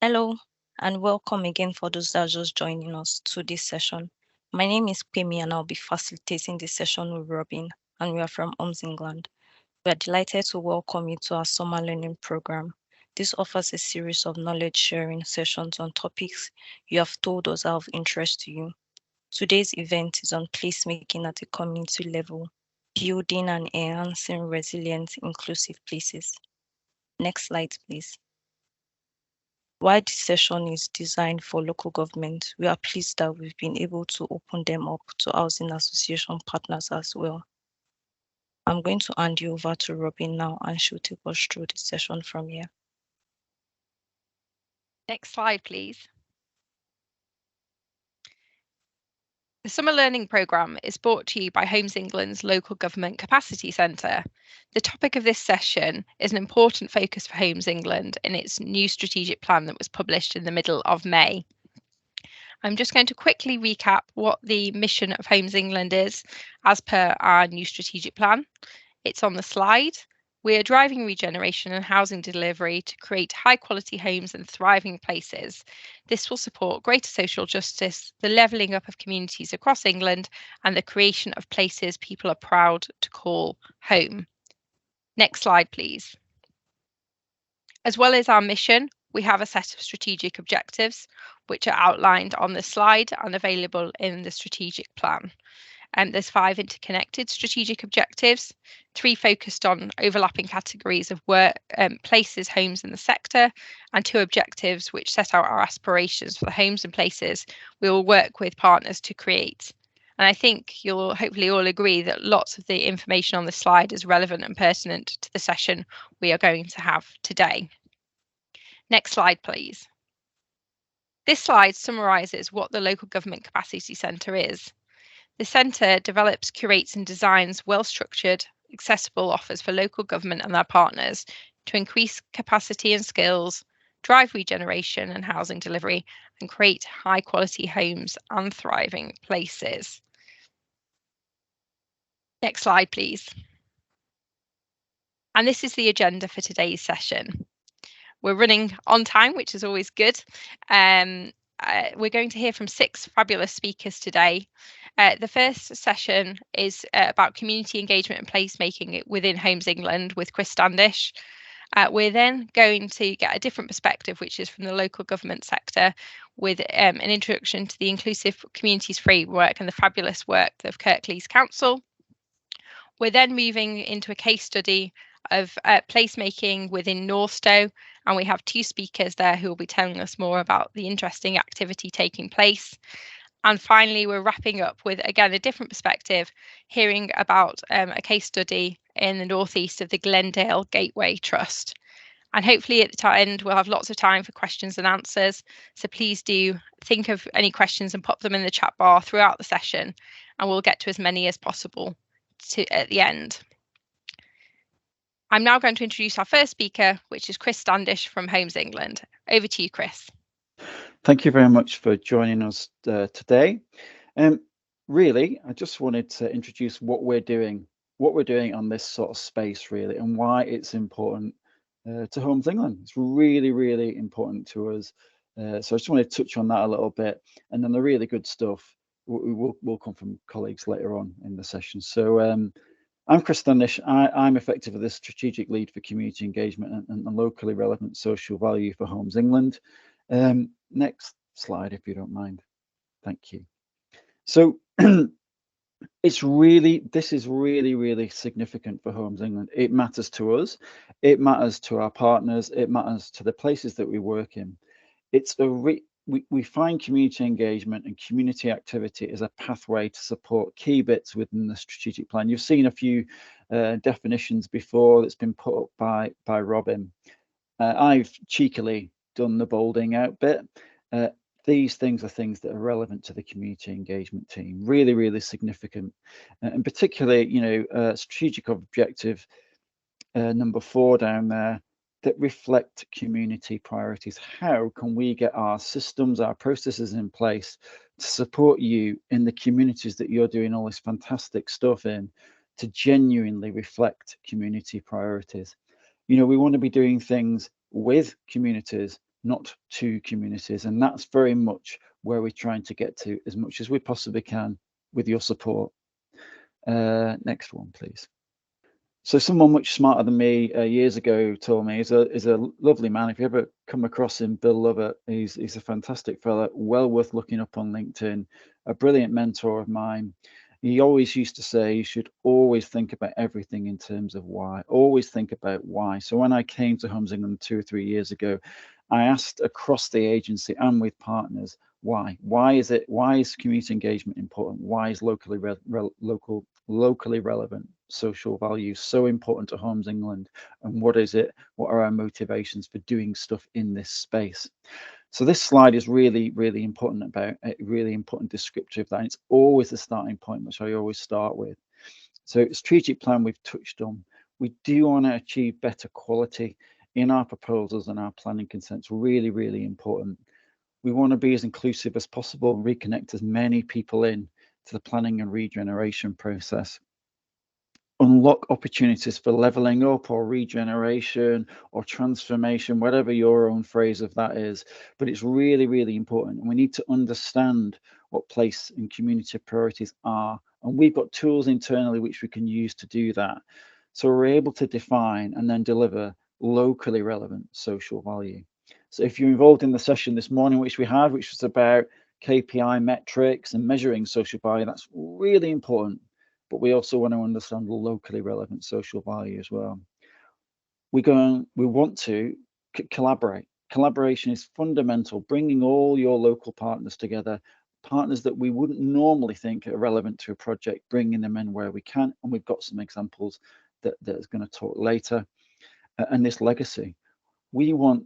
Hello, and welcome again for those that are just joining us to this session. My name is Pemi, and I'll be facilitating this session with Robin, and we are from Homes England. We are delighted to welcome you to our summer learning program. This offers a series of knowledge sharing sessions on topics you have told us are of interest to you. Today's event is on placemaking at a community level, building and enhancing resilient, inclusive places. Next slide, please. While this session is designed for local government, we are pleased that we've been able to open them up to housing association partners as well. I'm going to hand you over to Robin now, and she'll take us through the session from here. Next slide, please. The Summer Learning Programme is brought to you by Homes England's Local Government Capacity Centre. The topic of this session is an important focus for Homes England in its new strategic plan that was published in the middle of May. I'm just going to quickly recap what the mission of Homes England is as per our new strategic plan. It's on the slide. We are driving regeneration and housing delivery to create high quality homes and thriving places. This will support greater social justice, the levelling up of communities across England, and the creation of places people are proud to call home. Next slide, please. As well as our mission, we have a set of strategic objectives, which are outlined on the slide and available in the strategic plan. There's 5 interconnected strategic objectives, 3 focused on overlapping categories of work, places, homes in the sector, and 2 objectives which set out our aspirations for the homes and places we will work with partners to create. And I think you'll hopefully all agree that lots of the information on the slide is relevant and pertinent to the session we are going to have today. Next slide, please. This slide summarises what the Local Government Capacity Centre is. The centre develops, curates and designs well-structured, accessible offers for local government and their partners to increase capacity and skills, drive regeneration and housing delivery, and create high-quality homes and thriving places. Next slide, please. And this is the agenda for today's session. We're running on time, which is always good. We're going to hear from 6 fabulous speakers today. The first session is about community engagement and placemaking within Homes England with Chris Standish. We're then going to get a different perspective, which is from the local government sector, with an introduction to the Inclusive Communities Framework and the fabulous work of Kirklees Council. We're then moving into a case study of placemaking within Northstar, and we have 2 speakers there who will be telling us more about the interesting activity taking place. And finally, we're wrapping up with, again, a different perspective, hearing about a case study in the northeast of the Glendale Gateway Trust. And hopefully at the end, we'll have lots of time for questions and answers. So please do think of any questions and pop them in the chat bar throughout the session, and we'll get to as many as possible at the end. I'm now going to introduce our first speaker, which is Chris Standish from Homes England. Over to you, Chris. Thank you very much for joining us today. Really, I just wanted to introduce what we're doing on this sort of space, really, and why it's important to Homes England. It's really, really important to us. So I just want to touch on that a little bit, and then the really good stuff will come from colleagues later on in the session. So I'm Chris Standish. I'm effectively the strategic lead for community engagement and locally relevant social value for Homes England. Next slide, if you don't mind. Thank you. So this is really, really significant for Homes England. It matters to us. It matters to our partners. It matters to the places that we work in. It's we find community engagement and community activity as a pathway to support key bits within the strategic plan. You've seen a few definitions before that's been put up by Robin. I've cheekily done the bolding out bit. These things are things that are relevant to the community engagement team, really, really significant. And particularly, strategic objective number 4 down there, that reflect community priorities. How can we get our systems, our processes in place to support you in the communities that you're doing all this fantastic stuff in, to genuinely reflect community priorities? We want to be doing things with communities, not to communities. And that's very much where we're trying to get to as much as we possibly can with your support. Next one, please. So someone much smarter than me years ago told me, is a lovely man. If you ever come across him, Bill Lovett, he's a fantastic fella, well worth looking up on LinkedIn, a brilliant mentor of mine. He always used to say you should always think about everything in terms of why, always think about why. So when I came to Homes England 2 or 3 years ago, I asked across the agency and with partners, why? Why is community engagement important? Why is locally relevant social values so important to Homes England? And what is it? What are our motivations for doing stuff in this space? So this slide is really, really important about a really important descriptor of that. And it's always the starting point, which I always start with. So strategic plan we've touched on. We do want to achieve better quality in our proposals and our planning consents. Really, really important. We want to be as inclusive as possible and reconnect as many people in to the planning and regeneration process. Unlock opportunities for leveling up or regeneration or transformation, whatever your own phrase of that is. But it's really, really important. And we need to understand what place and community priorities are. And we've got tools internally which we can use to do that. So we're able to define and then deliver locally relevant social value. So if you're involved in the session this morning, which we had, which was about KPI metrics and measuring social value, that's really important. But we also want to understand locally relevant social value as well. We want to collaborate. Collaboration is fundamental, bringing all your local partners together, partners that we wouldn't normally think are relevant to a project, bringing them in where we can. And we've got some examples that is going to talk later. And this legacy. We want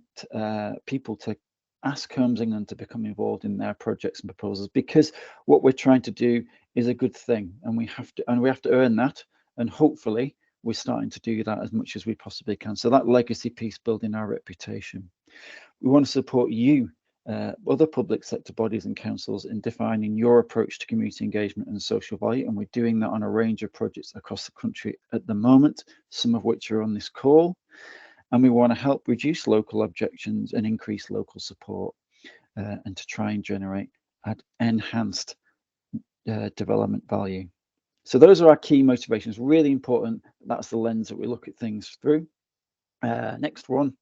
people to ask Homes England to become involved in their projects and proposals, because what we're trying to do is a good thing, and we have to earn that, and hopefully we're starting to do that as much as we possibly can. So that legacy piece, building our reputation. We want to support you, other public sector bodies and councils, in defining your approach to community engagement and social value, and we're doing that on a range of projects across the country at the moment, some of which are on this call. And we want to help reduce local objections and increase local support, and to try and generate enhanced development value. So those are our key motivations. Really important. That's the lens that we look at things through. Next one.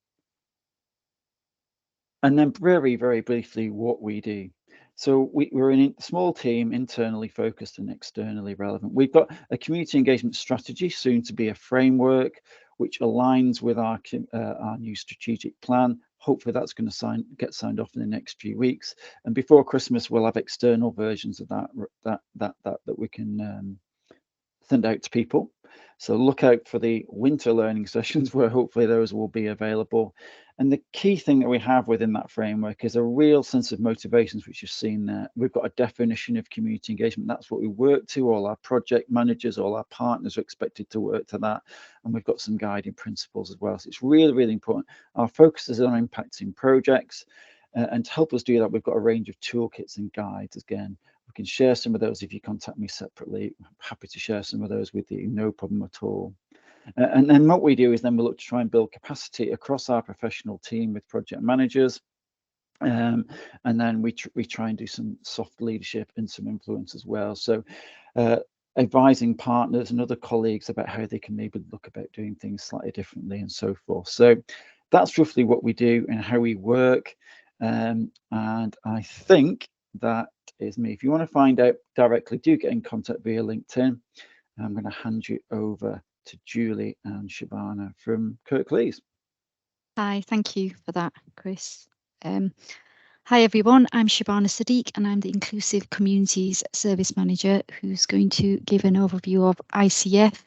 And then very, very briefly, what we do. So we're in a small team, internally focused and externally relevant. We've got a community engagement strategy, soon to be a framework, which aligns with our new strategic plan. Hopefully that's going to get signed off in the next few weeks. And before Christmas, we'll have external versions of that we can send out to people. So look out for the winter learning sessions, where hopefully those will be available. And the key thing that we have within that framework is a real sense of motivations, which you've seen there. We've got a definition of community engagement. That's what we work to. All our project managers, all our partners are expected to work to that. And we've got some guiding principles as well. So it's really, really important. Our focus is on impacting projects. And to help us do that, we've got a range of toolkits and guides. Again, we can share some of those if you contact me separately. I'm happy to share some of those with you, no problem at all. And then what we do is then we look to try and build capacity across our professional team with project managers. And then we try and do some soft leadership and some influence as well. So advising partners and other colleagues about how they can maybe look about doing things slightly differently and so forth. So that's roughly what we do and how we work. And I think that is me. If you want to find out directly, do get in contact via LinkedIn. I'm going to hand you over to Julie and Shabana from Kirklees. Hi, thank you for that, Chris. Hi everyone, I'm Shabana Sadiq and I'm the Inclusive Communities Service Manager, who's going to give an overview of ICF,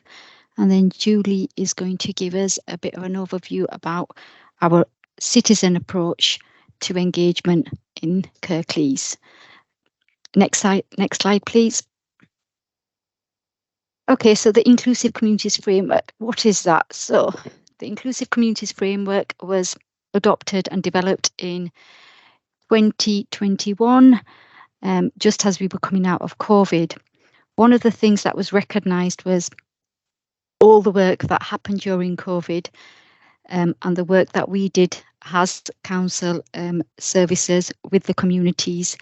and then Julie is going to give us a bit of an overview about our citizen approach to engagement in Kirklees. Next slide, please. Okay, so the Inclusive Communities Framework, what is that? So the Inclusive Communities Framework was adopted and developed in 2021, just as we were coming out of COVID. One of the things that was recognised was all the work that happened during COVID, and the work that we did has council services with the communities,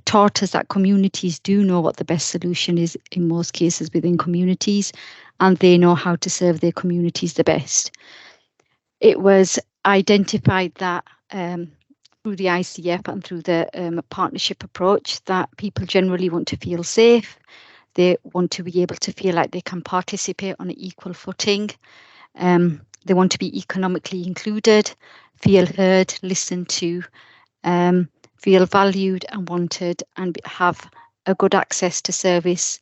taught us that communities do know what the best solution is in most cases within communities, and they know how to serve their communities the best. It was identified that through the ICF and through the partnership approach that people generally want to feel safe. They want to be able to feel like they can participate on an equal footing. They want to be economically included, feel heard, listened to, feel valued and wanted, and have a good access to service,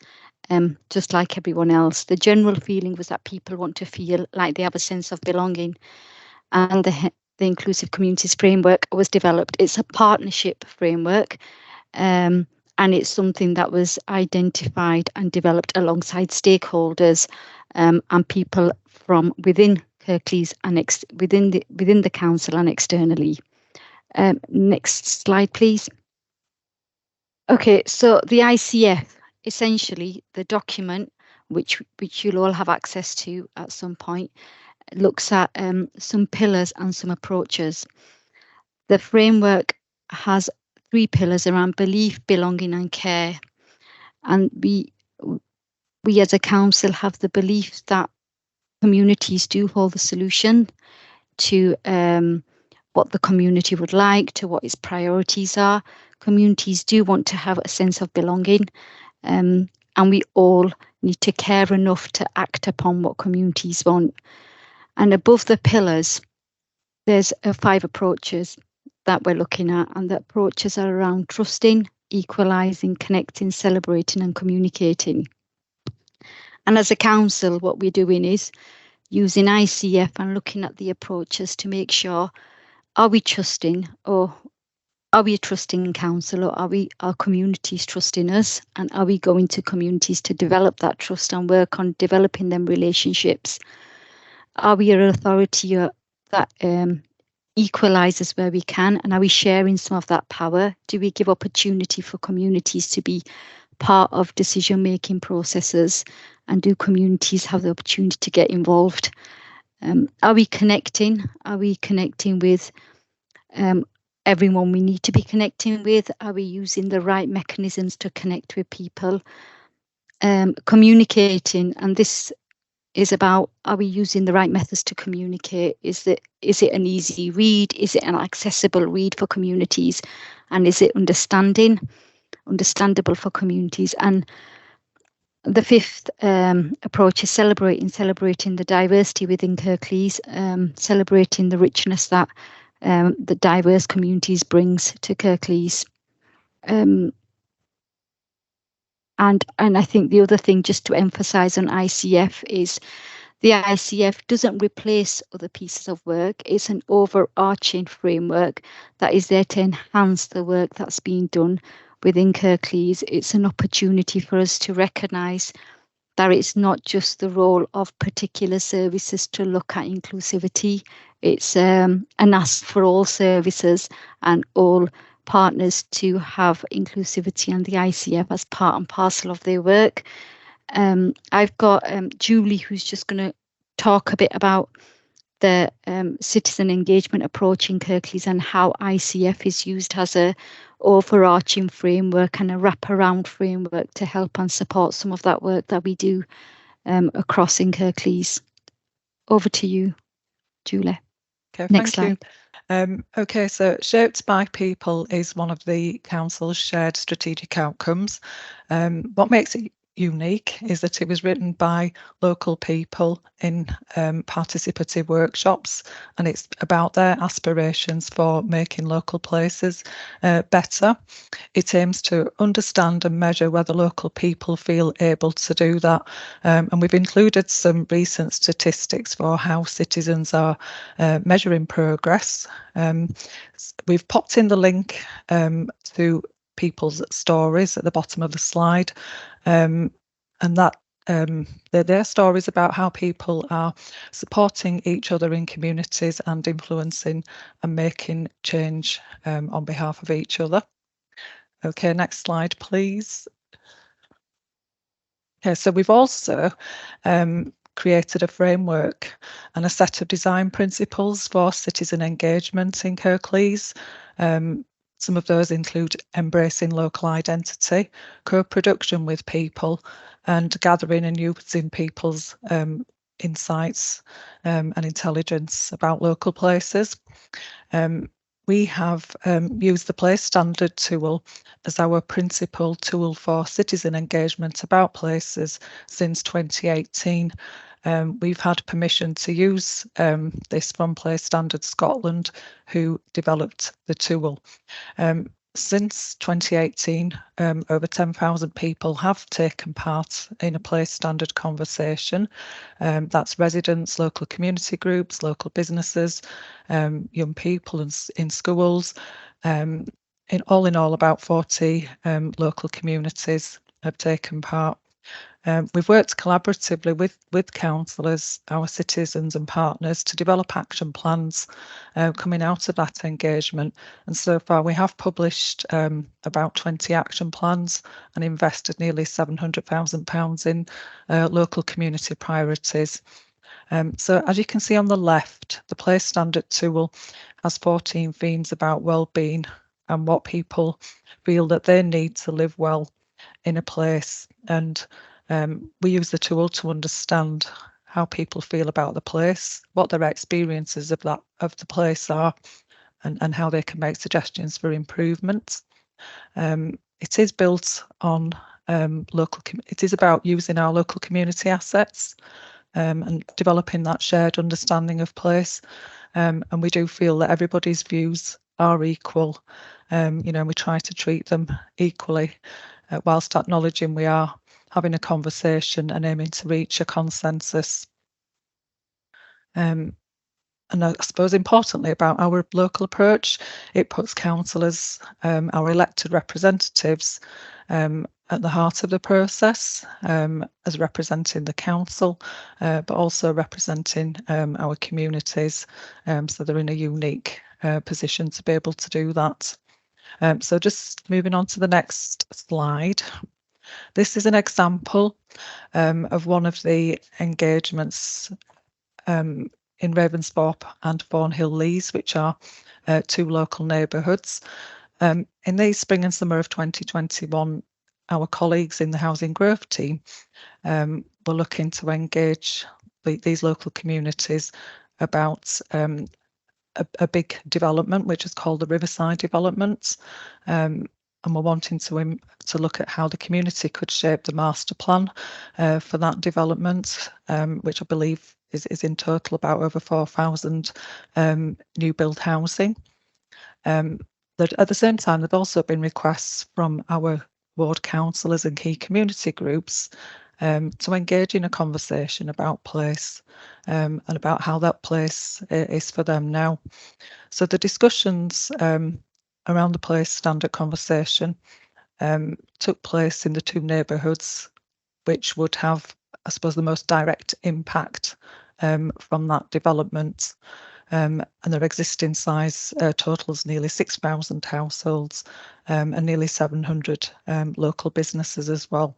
just like everyone else. The general feeling was that people want to feel like they have a sense of belonging, and the Inclusive Communities Framework was developed. It's a partnership framework, and it's something that was identified and developed alongside stakeholders and people from within Kirklees and within the council and externally. Next slide, please. Okay, so the ICF, essentially the document which you'll all have access to at some point, looks at some pillars and some approaches. The framework has 3 pillars around belief, belonging and care. And we as a council have the belief that communities do hold the solution to what the community would like, to what its priorities are. Communities do want to have a sense of belonging, and we all need to care enough to act upon what communities want. And above the pillars, there's 5 approaches that we're looking at, and the approaches are around trusting, equalising, connecting, celebrating and communicating. And as a council, what we're doing is using ICF and looking at the approaches to make sure, are we trusting, or are we a trusting council, or are our communities trusting us? And are we going to communities to develop that trust and work on developing them relationships? Are we an authority that equalises where we can? And are we sharing some of that power? Do we give opportunity for communities to be part of decision-making processes? And do communities have the opportunity to get involved? Are we connecting? Are we connecting with everyone we need to be connecting with? Are we using the right mechanisms to connect with people? Communicating, and this is about, are we using the right methods to communicate? Is it an easy read? Is it an accessible read for communities? And is it understandable for communities? And the 5th approach is celebrating the diversity within Kirklees, celebrating the richness that the diverse communities brings to Kirklees. And I think the other thing just to emphasise on ICF is the ICF doesn't replace other pieces of work. It's an overarching framework that is there to enhance the work that's being done within Kirklees. It's an opportunity for us to recognise that it's not just the role of particular services to look at inclusivity. It's an ask for all services and all partners to have inclusivity and the ICF as part and parcel of their work. I've got Julie, who's just going to talk a bit about the citizen engagement approach in Kirklees and how ICF is used as a overarching framework and a wraparound framework to help and support some of that work that we do across in Kirklees. Over to you, Julie. Okay, Next thank slide. you. Okay, so shaped by people is one of the council's shared strategic outcomes. What makes it unique is that it was written by local people in participative workshops, and it's about their aspirations for making local places better. It aims to understand and measure whether local people feel able to do that, and we've included some recent statistics for how citizens are measuring progress. We've popped in the link to people's stories at the bottom of the slide, and that they're their stories about how people are supporting each other in communities and influencing and making change on behalf of each other. Okay, next slide, please. Okay, so we've also created a framework and a set of design principles for citizen engagement in Kirklees. Some of those include embracing local identity, co-production with people, and gathering and using people's insights and intelligence about local places. We have used the Place Standard tool as our principal tool for citizen engagement about places since 2018. We've had permission to use this from Place Standard Scotland, who developed the tool. Since 2018, over 10,000 people have taken part in a Place Standard conversation. That's residents, local community groups, local businesses, young people in schools. All in all, about 40 local communities have taken part. We've worked collaboratively with councillors, our citizens and partners to develop action plans coming out of that engagement. And so far we have published about 20 action plans and invested nearly £700,000 in local community priorities. So as you can see on the left, the Place Standard tool has 14 themes about well-being and what people feel that they need to live well in a place. And we use the tool to understand how people feel about the place, what their experiences of the place are, and how they can make suggestions for improvements. It is built on it is about using our local community assets and developing that shared understanding of place. And we do feel that everybody's views are equal. We try to treat them equally, whilst acknowledging we are having a conversation and aiming to reach a consensus. And I suppose importantly about our local approach, it puts councillors, our elected representatives, at the heart of the process, as representing the council, but also representing our communities, so they're in a unique position to be able to do that. So just moving on to the next slide. This is an example of one of the engagements in Ravensthorpe and Thornhill Lees, which are two local neighbourhoods. In the spring and summer of 2021, our colleagues in the Housing Growth team were looking to engage these local communities about a big development, which is called the Riverside Development. And we're wanting to look at how the community could shape the master plan for that development, which I believe is in total about over 4,000 new build housing. At the same time, there've also been requests from our ward councillors and key community groups to engage in a conversation about place and about how that place is for them now. So the discussions around the Place Standard conversation took place in the two neighbourhoods which would have, I suppose, the most direct impact from that development. And their existing size totals nearly 6,000 households and nearly 700 local businesses as well.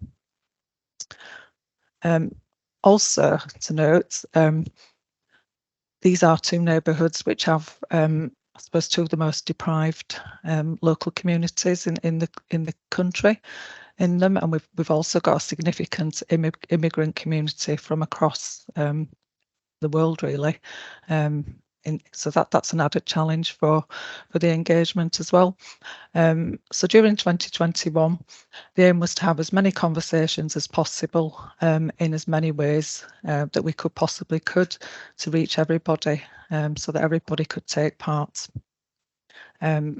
Also to note, these are two neighbourhoods which have I suppose two of the most deprived local communities in the country in them, and we've also got a significant immigrant community from across the world, really. So that's an added challenge for the engagement as well. So during 2021, the aim was to have as many conversations as possible in as many ways that we could to reach everybody, so that everybody could take part. So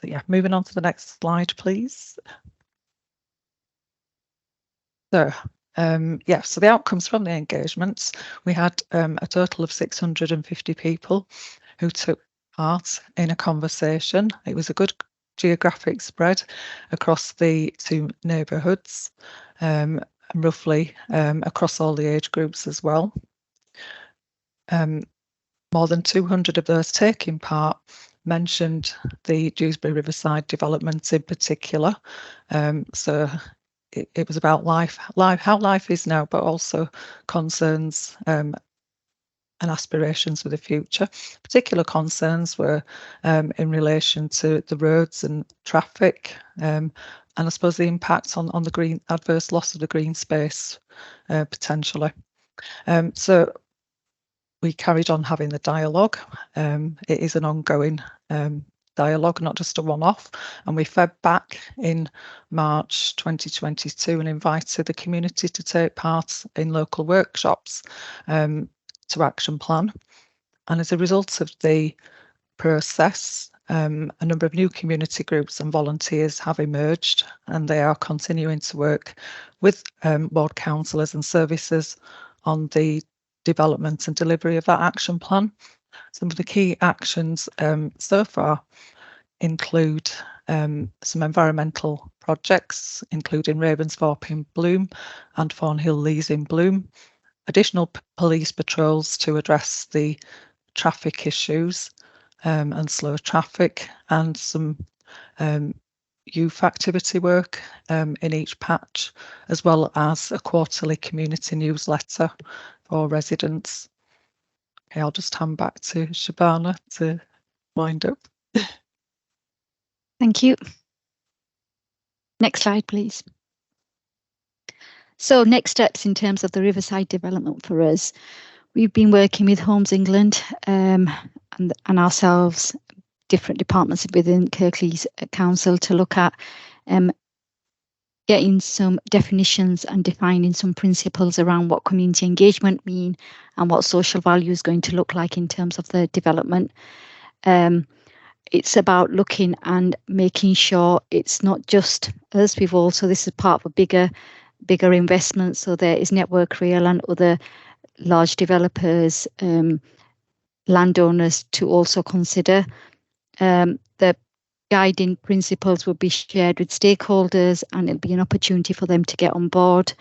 yeah, moving on to the next slide, please. So so the outcomes from the engagements, we had a total of 650 people who took part in a conversation. It was a good geographic spread across the two neighbourhoods, and roughly across all the age groups as well. More than 200 of those taking part mentioned the Dewsbury Riverside development in particular. So it was about how life is now, but also concerns and aspirations for the future. Particular concerns were in relation to the roads and traffic, and I suppose the impact on the green, adverse loss of the green space potentially. So we carried on having the dialogue. It is an ongoing dialogue, not just a one-off, and we fed back in March 2022 and invited the community to take part in local workshops to action plan. And as a result of the process, a number of new community groups and volunteers have emerged, and they are continuing to work with ward councillors and services on the development and delivery of that action plan. Some of the key actions so far include some environmental projects, including Ravensthorpe in bloom and Thornhill Lees in bloom, additional police patrols to address the traffic issues and slow traffic, and some youth activity work in each patch, as well as a quarterly community newsletter for residents. Okay, I'll just hand back to Shabana to wind up. Thank you. Next slide, please. So next steps in terms of the Riverside development for us. We've been working with Homes England and ourselves, different departments within Kirklees Council, to look at getting some definitions and defining some principles around what community engagement mean and what social value is going to look like in terms of the development. It's about looking and making sure it's not just us. This is part of a bigger investment. So there is Network Rail and other large developers, landowners to also consider. The guiding principles will be shared with stakeholders, and it'll be an opportunity for them to get on board.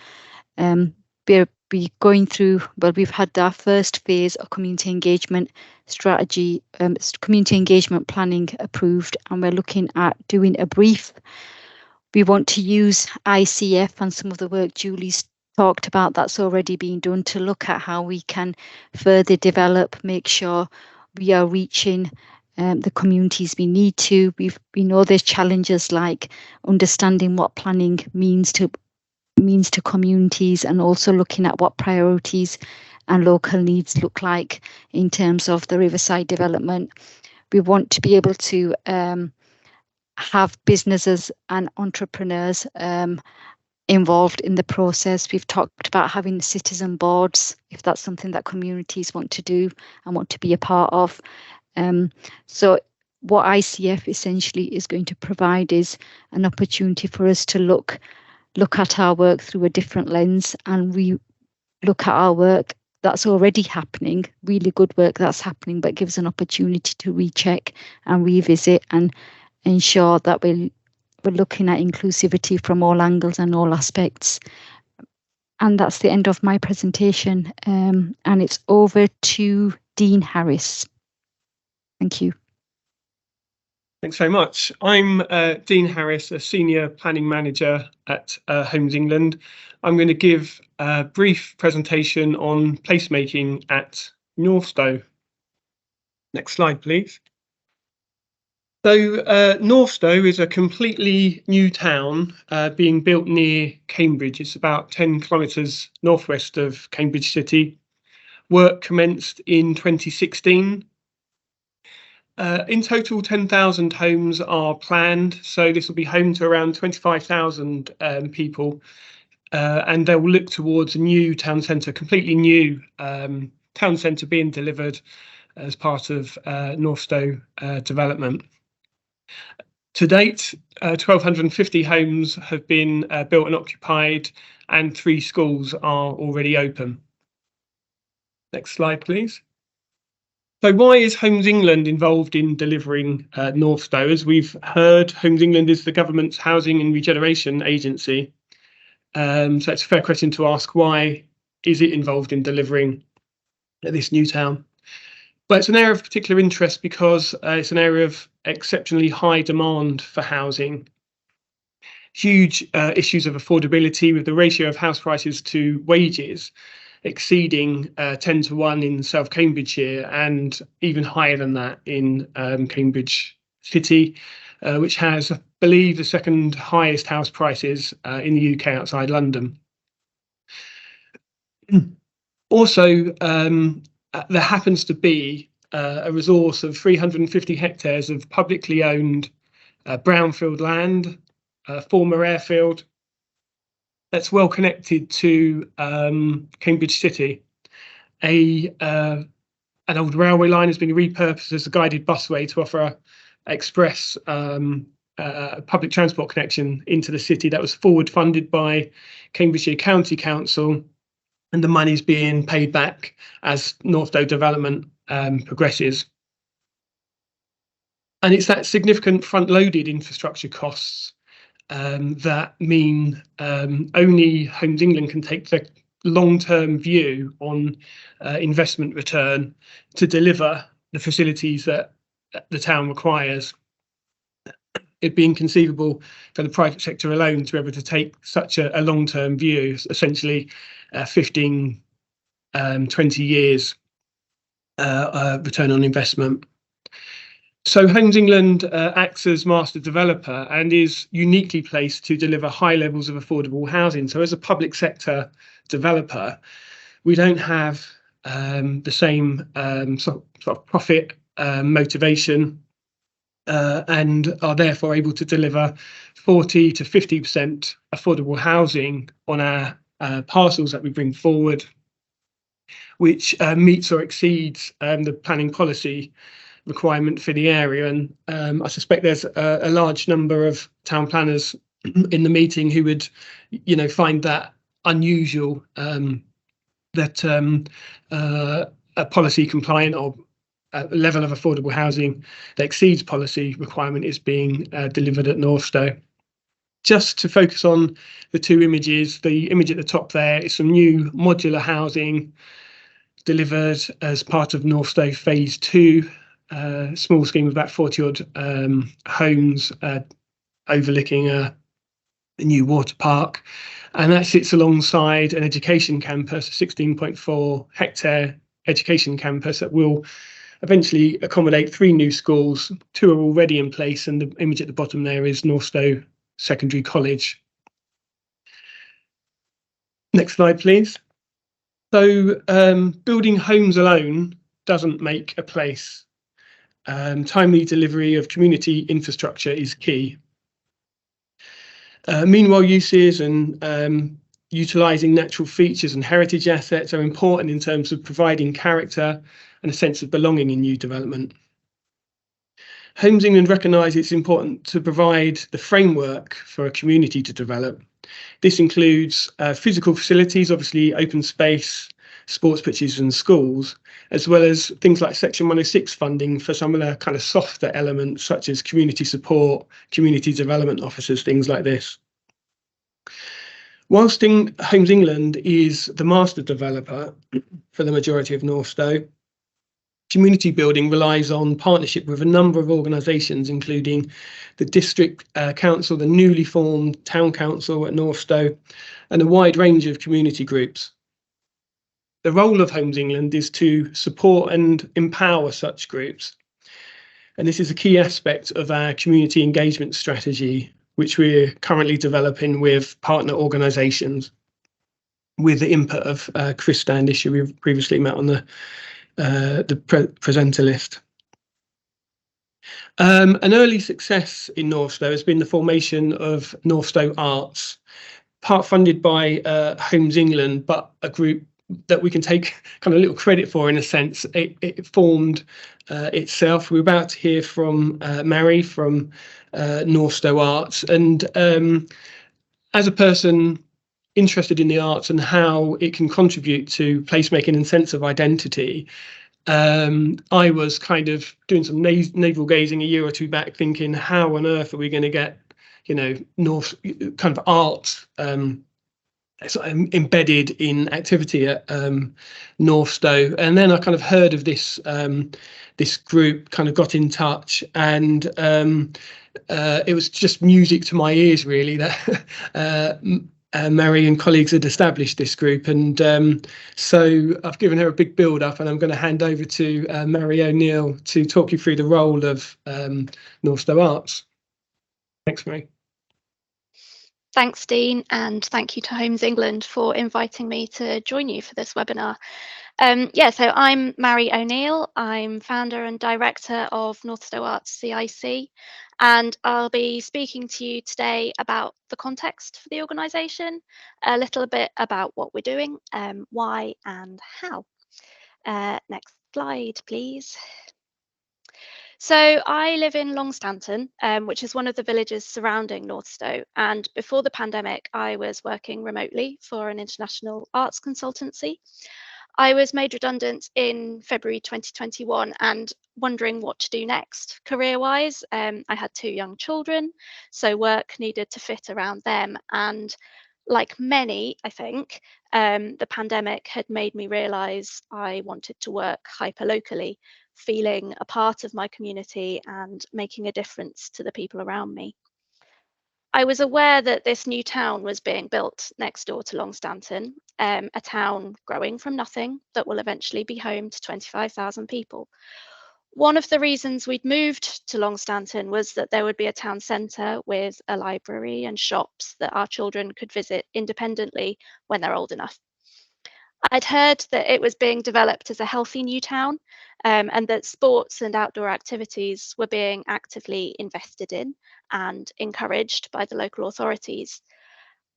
We'll be going through, we've had our first phase of community engagement strategy, community engagement planning approved, and we're looking at doing a brief. We want to use ICF and some of the work Julie's talked about that's already being done to look at how we can further develop, make sure we are reaching the communities we need to. We know there's challenges like understanding what planning means to communities, and also looking at what priorities and local needs look like in terms of the Riverside development. We want to be able to have businesses and entrepreneurs involved in the process. We've talked about having citizen boards, if that's something that communities want to do and want to be a part of. So what ICF essentially is going to provide is an opportunity for us to look at our work through a different lens, and we look at our work that's already happening, really good work that's happening, but gives an opportunity to recheck and revisit and ensure that we're looking at inclusivity from all angles and all aspects. And that's the end of my presentation, and it's over to Dean Harris. Thank you. Thanks very much. I'm Dean Harris, a Senior Planning Manager at Homes England. I'm going to give a brief presentation on placemaking at Northstowe. Next slide, please. So Northstowe is a completely new town being built near Cambridge. It's about 10 kilometres northwest of Cambridge City. Work commenced in 2016. In total, 10,000 homes are planned, so this will be home to around 25,000 people, and they will look towards a new town centre, completely new town centre being delivered as part of Northstowe development. To date, 1,250 homes have been built and occupied, and 3 schools are already open. Next slide, please. So why is Homes England involved in delivering Northstowe? As we've heard, Homes England is the government's housing and regeneration agency. So it's a fair question to ask, why is it involved in delivering this new town? But it's an area of particular interest because it's an area of exceptionally high demand for housing. huge issues of affordability, with the ratio of house prices to wages exceeding 10 to 1 in South Cambridgeshire, and even higher than that in Cambridge City, which has, I believe, the second highest house prices in the UK outside London. Also, there happens to be a resource of 350 hectares of publicly owned brownfield land, former airfield, that's well connected to Cambridge City. An old railway line has been repurposed as a guided busway to offer express public transport connection into the city. That was forward funded by Cambridgeshire County Council, and the money's being paid back as Northstowe development progresses. And it's that significant front-loaded infrastructure costs that mean only Homes England can take the long-term view on investment return to deliver the facilities that the town requires. It'd be inconceivable for the private sector alone to be able to take such a long-term view, essentially 15, 20 years return on investment. So Homes England acts as master developer and is uniquely placed to deliver high levels of affordable housing. So as a public sector developer, we don't have the same sort of profit motivation, and are therefore able to deliver 40 to 50% affordable housing on our parcels that we bring forward, which meets or exceeds the planning policy requirement for the area. And I suspect there's a large number of town planners in the meeting who would, find that unusual, that a policy compliant or a level of affordable housing that exceeds policy requirement is being delivered at Northstowe. Just to focus on the two images, the image at the top there is some new modular housing delivered as part of Northstowe Phase 2. Small scheme of about 40 odd homes overlooking a new water park, and that sits alongside an education campus, a 16.4 hectare education campus that will eventually accommodate 3 new schools. 2 are already in place, and the image at the bottom there is Northstowe Secondary College. Next slide, please. So building homes alone doesn't make a place. Timely delivery of community infrastructure is key. Meanwhile uses and utilising natural features and heritage assets are important in terms of providing character and a sense of belonging in new development. Homes England recognise it's important to provide the framework for a community to develop. This includes physical facilities, obviously open space, sports pitches and schools, as well as things like Section 106 funding for some of the kind of softer elements such as community support, community development officers, things like this. Whilst Homes England is the master developer for the majority of Northstowe, community building relies on partnership with a number of organisations, including the District Council, the newly formed Town Council at Northstowe, and a wide range of community groups. The role of Homes England is to support and empower such groups. And this is a key aspect of our community engagement strategy, which we're currently developing with partner organisations, with the input of Chris Standish, who we've previously met on the presenter list. An early success in Northstowe has been the formation of Northstar Arts, part funded by Homes England, but a group that we can take kind of a little credit for in a sense. It formed itself. We're about to hear from Mary from Northstar Arts, and as a person interested in the arts and how it can contribute to placemaking and sense of identity, I was kind of doing some navel gazing a year or two back, thinking, how on earth are we going to get, North kind of art sort of embedded in activity at Northstowe? And then I kind of heard of this this group kind of got in touch, and it was just music to my ears, really, that Mary and colleagues had established this group. And so I've given her a big build up, and I'm going to hand over to Mary ONeill to talk you through the role of Northstar Arts. Thanks, Mary. Thanks, Dean, and thank you to Homes England for inviting me to join you for this webinar. So I'm Mary ONeill. I'm founder and director of Northstar Arts CIC, and I'll be speaking to you today about the context for the organisation, a little bit about what we're doing, why and how. Next slide, please. So I live in Longstanton, which is one of the villages surrounding Northstowe. And before the pandemic, I was working remotely for an international arts consultancy. I was made redundant in February 2021 and wondering what to do next. Career-wise, I had 2 young children, so work needed to fit around them. And like many, I think, the pandemic had made me realise I wanted to work hyper-locally, feeling a part of my community and making a difference to the people around me. I was aware that this new town was being built next door to Longstanton, a town growing from nothing that will eventually be home to 25,000 people. One of the reasons we'd moved to Longstanton was that there would be a town centre with a library and shops that our children could visit independently when they're old enough. I'd heard that it was being developed as a healthy new town, and that sports and outdoor activities were being actively invested in and encouraged by the local authorities.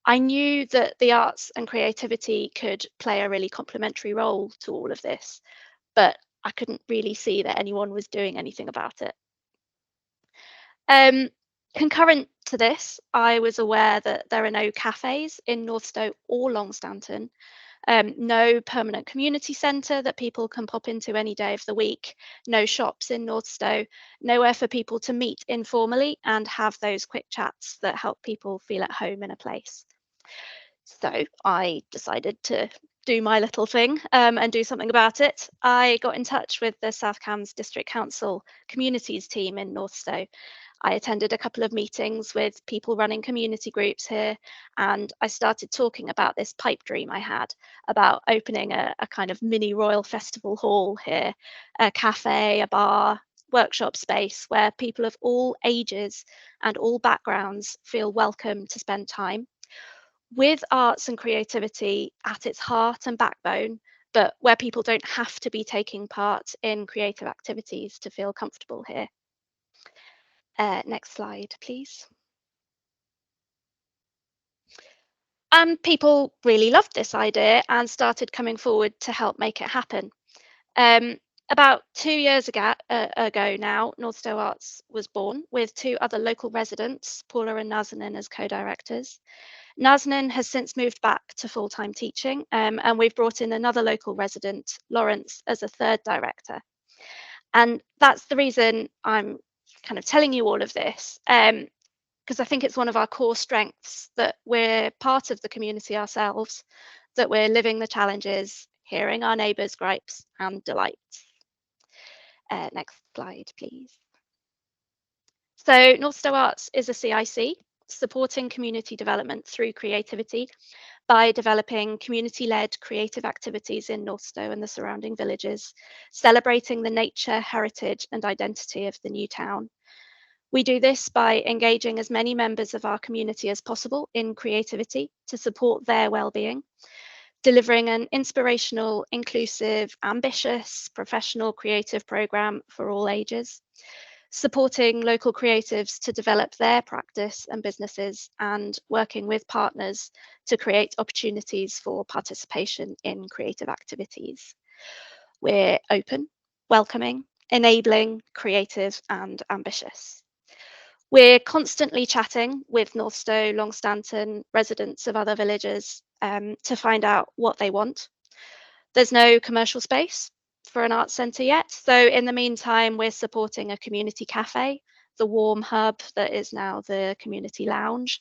I knew that the arts and creativity could play a really complementary role to all of this, but I couldn't really see that anyone was doing anything about it. Concurrent to this, I was aware that there are no cafes in Northstowe or Longstanton, no permanent community centre that people can pop into any day of the week, no shops in Northstowe, nowhere for people to meet informally and have those quick chats that help people feel at home in a place. So I decided to do my little thing and do something about it. I got in touch with the South Cambs District Council Communities team in Northstowe. I attended a couple of meetings with people running community groups here, and I started talking about this pipe dream I had about opening a kind of mini Royal Festival hall here, a cafe, a bar, workshop space where people of all ages and all backgrounds feel welcome to spend time, with arts and creativity at its heart and backbone, but where people don't have to be taking part in creative activities to feel comfortable here. Next slide, please. And people really loved this idea and started coming forward to help make it happen. About 2 years ago now, Northstar Arts was born with 2 other local residents, Paula and Nazanin, as co-directors. Nazanin has since moved back to full-time teaching, and we've brought in another local resident, Lawrence, as a 3rd director. And that's the reason I'm kind of telling you all of this, because I think it's one of our core strengths, that we're part of the community ourselves, that we're living the challenges, hearing our neighbours' gripes and delights. Next slide, please. So Northstar Arts is a CIC, supporting community development through creativity by developing community-led creative activities in Northstowe and the surrounding villages, celebrating the nature, heritage and identity of the new town. We do this by engaging as many members of our community as possible in creativity to support their well-being, delivering an inspirational, inclusive, ambitious, professional creative programme for all ages, supporting local creatives to develop their practice and businesses, and working with partners to create opportunities for participation in creative activities. We're open, welcoming, enabling, creative and ambitious. We're constantly chatting with Northstowe, Longstanton, residents of other villages to find out what they want. There's no commercial space for an arts centre yet, so in the meantime we're supporting a community cafe, the warm hub that is now the community lounge.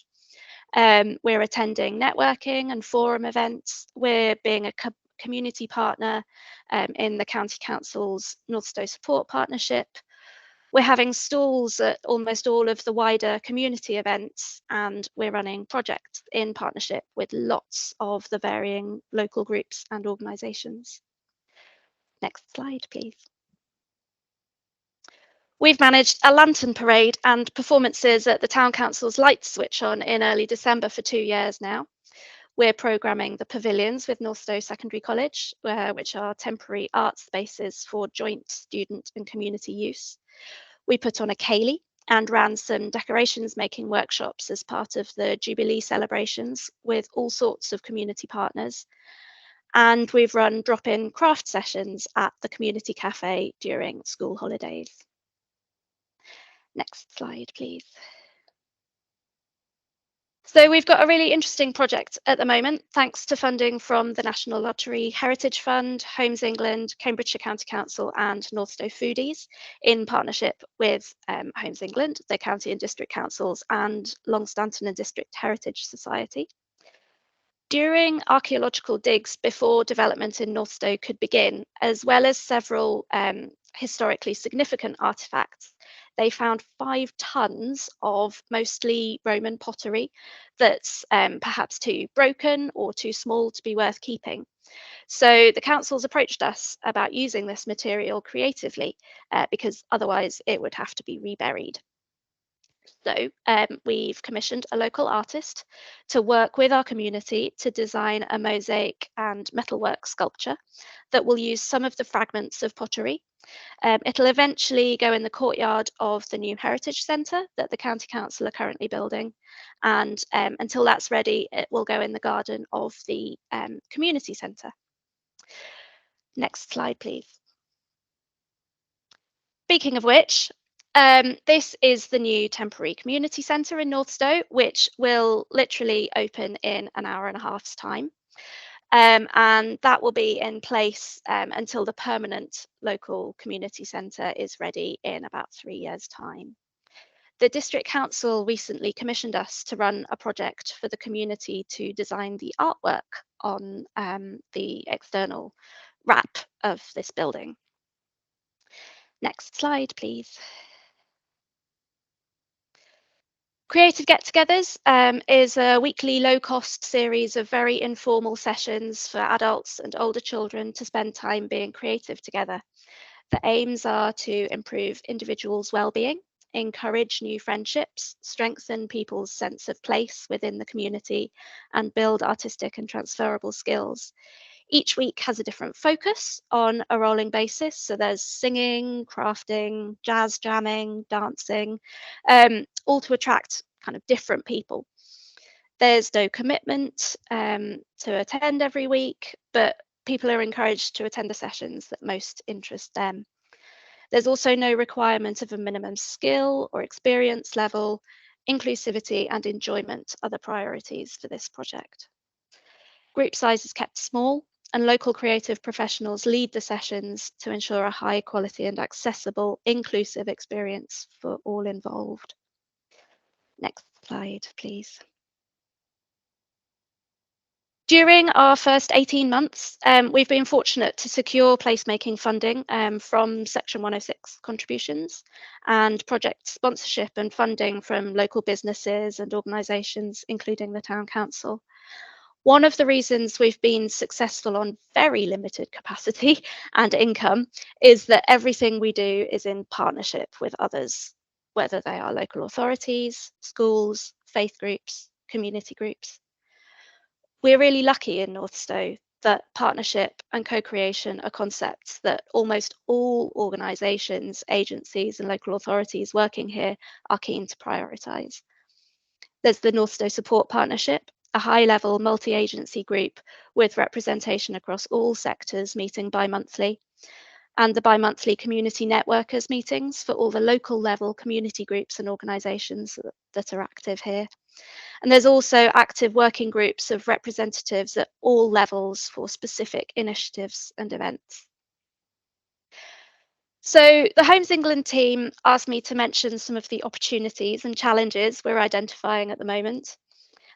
We're attending networking and forum events. We're being community partner in the County Council's Northstar Support Partnership. We're having stalls at almost all of the wider community events, and we're running projects in partnership with lots of the varying local groups and organisations. Next slide, please. We've managed a lantern parade and performances at the Town Council's light switch on in early December for 2 years now. We're programming the Pavilions with Northstowe Secondary College, which are temporary art spaces for joint student and community use. We put on a ceilidh and ran some decorations making workshops as part of the Jubilee celebrations with all sorts of community partners. And we've run drop-in craft sessions at the community cafe during school holidays. Next slide, please. So we've got a really interesting project at the moment, thanks to funding from the National Lottery Heritage Fund, Homes England, Cambridgeshire County Council and Northstowe Foodies, in partnership with Homes England, the County and District Councils and Longstanton and District Heritage Society. During archaeological digs before development in Northstowe could begin, as well as several historically significant artefacts, they found 5 tons of mostly Roman pottery that's perhaps too broken or too small to be worth keeping. So the councils approached us about using this material creatively because otherwise it would have to be reburied. So we've commissioned a local artist to work with our community to design a mosaic and metalwork sculpture that will use some of the fragments of pottery. It'll eventually go in the courtyard of the new Heritage Centre that the County Council are currently building. And until that's ready, it will go in the garden of the community centre. Next slide, please. Speaking of which, this is the new temporary community centre in Northstowe, which will literally open in an hour and a half's time. And that will be in place until the permanent local community centre is ready in about 3 years' time. The District Council recently commissioned us to run a project for the community to design the artwork on the external wrap of this building. Next slide, please. Creative Get-togethers is a weekly low-cost series of very informal sessions for adults and older children to spend time being creative together. The aims are to improve individuals' well-being, encourage new friendships, strengthen people's sense of place within the community, and build artistic and transferable skills. Each week has a different focus on a rolling basis. So there's singing, crafting, jazz jamming, dancing, all to attract kind of different people. There's no commitment to attend every week, but people are encouraged to attend the sessions that most interest them. There's also no requirement of a minimum skill or experience level. Inclusivity and enjoyment are the priorities for this project. Group size is kept small, and local creative professionals lead the sessions to ensure a high quality and accessible, inclusive experience for all involved. Next slide, please. During our first 18 months, we've been fortunate to secure placemaking funding from Section 106 contributions and project sponsorship and funding from local businesses and organisations, including the Town Council. One of the reasons we've been successful on very limited capacity and income is that everything we do is in partnership with others, whether they are local authorities, schools, faith groups, community groups. We're really lucky in Northstowe that partnership and co-creation are concepts that almost all organisations, agencies and local authorities working here are keen to prioritise. There's the Northstowe Support Partnership, a high-level multi-agency group with representation across all sectors meeting bi-monthly, and the bi-monthly community networkers meetings for all the local level community groups and organisations that are active here. And there's also active working groups of representatives at all levels for specific initiatives and events. So the Homes England team asked me to mention some of the opportunities and challenges we're identifying at the moment.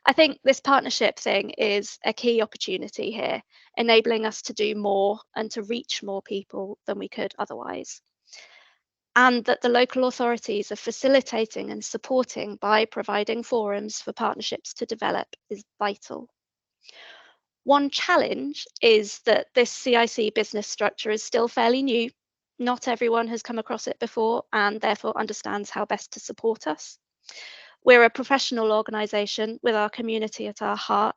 I think this partnership thing is a key opportunity here, enabling us to do more and to reach more people than we could otherwise. And that the local authorities are facilitating and supporting by providing forums for partnerships to develop is vital. One challenge is that this CIC business structure is still fairly new. Not everyone has come across it before and therefore understands how best to support us. We're a professional organisation with our community at our heart.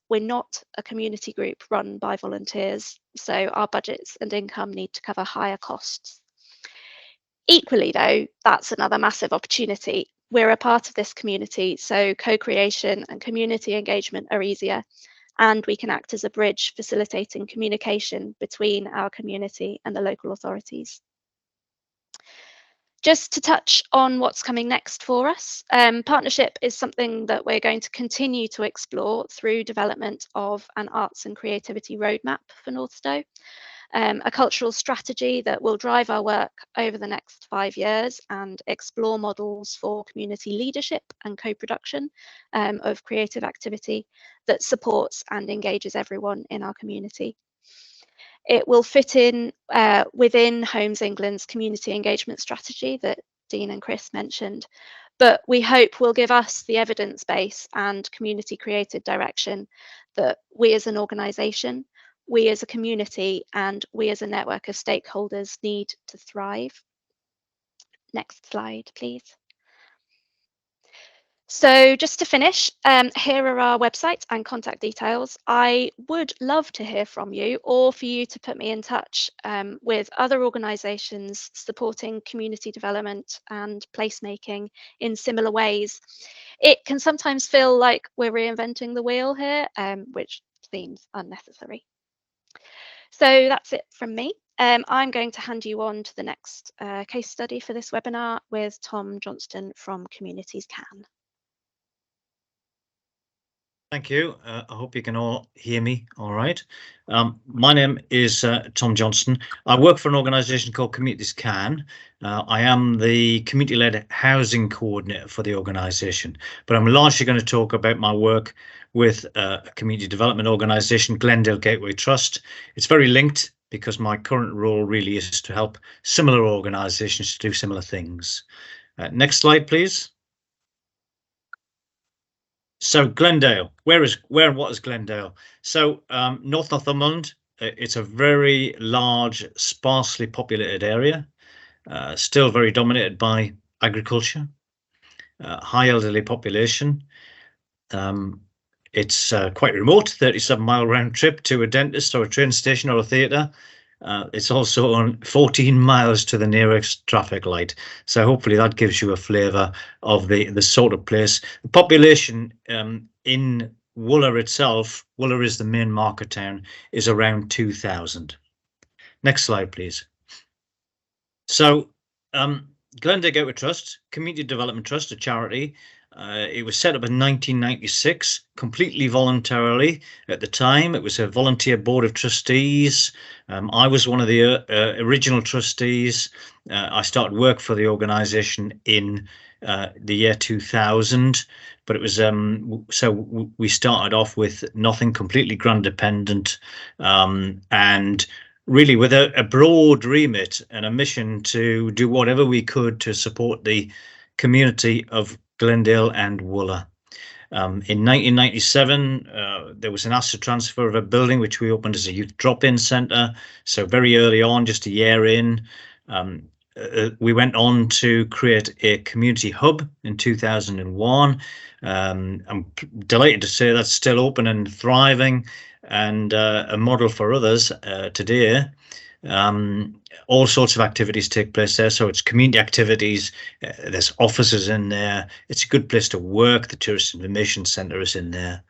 We're not a community group run by volunteers, so our budgets and income need to cover higher costs. Equally, though, that's another massive opportunity. We're a part of this community, so co-creation and community engagement are easier, and we can act as a bridge facilitating communication between our community and the local authorities. Just to touch on what's coming next for us, partnership is something that we're going to continue to explore through development of an arts and creativity roadmap for Northstowe. A cultural strategy that will drive our work over the next 5 years and explore models for community leadership and co-production of creative activity that supports and engages everyone in our community. It will fit in within Homes England's community engagement strategy that Dean and Chris mentioned, but we hope will give us the evidence base and community created direction that we as an organisation, we as a community, and we as a network of stakeholders need to thrive. Next slide, please. So just to finish, here are our website and contact details. I would love to hear from you or for you to put me in touch with other organisations supporting community development and placemaking in similar ways. It can sometimes feel like we're reinventing the wheel here, which seems unnecessary. So that's it from me. I'm going to hand you on to the next case study for this webinar with Tom Johnston from Communities Can. Thank you. I hope you can all hear me all right. My name is Tom Johnston. I work for an organisation called Communities Can. I am the community-led housing coordinator for the organisation, but I'm largely going to talk about my work with a community development organisation, Glendale Gateway Trust. It's very linked because my current role really is to help similar organisations to do similar things. Next slide, please. So Glendale, what is Glendale? So North Northumberland, it's a very large, sparsely populated area, still very dominated by agriculture, high elderly population. It's quite remote, 37-mile round trip to a dentist or a train station or a theatre. It's also on 14 miles to the nearest traffic light. So hopefully that gives you a flavour of the sort of place. The population in Wooler itself, Wooler is the main market town, is around 2,000. Next slide, please. So Glendale Gateway Trust, Community Development Trust, a charity. It was set up in 1996, completely voluntarily at the time. It was a volunteer board of trustees. I was one of the original trustees. I started work for the organisation in the year 2000, but it was so we started off with nothing, completely grant dependent, and really with a broad remit and a mission to do whatever we could to support the community of Glendale and Wooler. In 1997, there was an asset transfer of a building which we opened as a youth drop-in centre. So very early on, just a year in, we went on to create a community hub in 2001. I'm delighted to say that's still open and thriving and a model for others today. All sorts of activities take place there. So it's community activities. There's offices in there. It's a good place to work. The Tourist Information Centre is in there.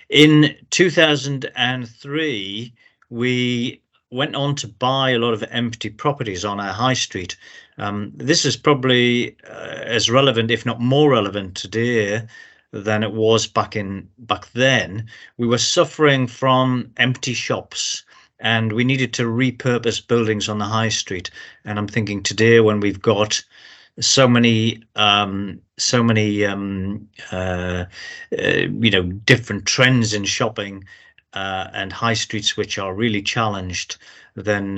In 2003, we went on to buy a lot of empty properties on our high street. This is probably as relevant, if not more relevant today than it was back then. We were suffering from empty shops, and we needed to repurpose buildings on the high street. And I'm thinking today, when we've got so many different trends in shopping and high streets which are really challenged, then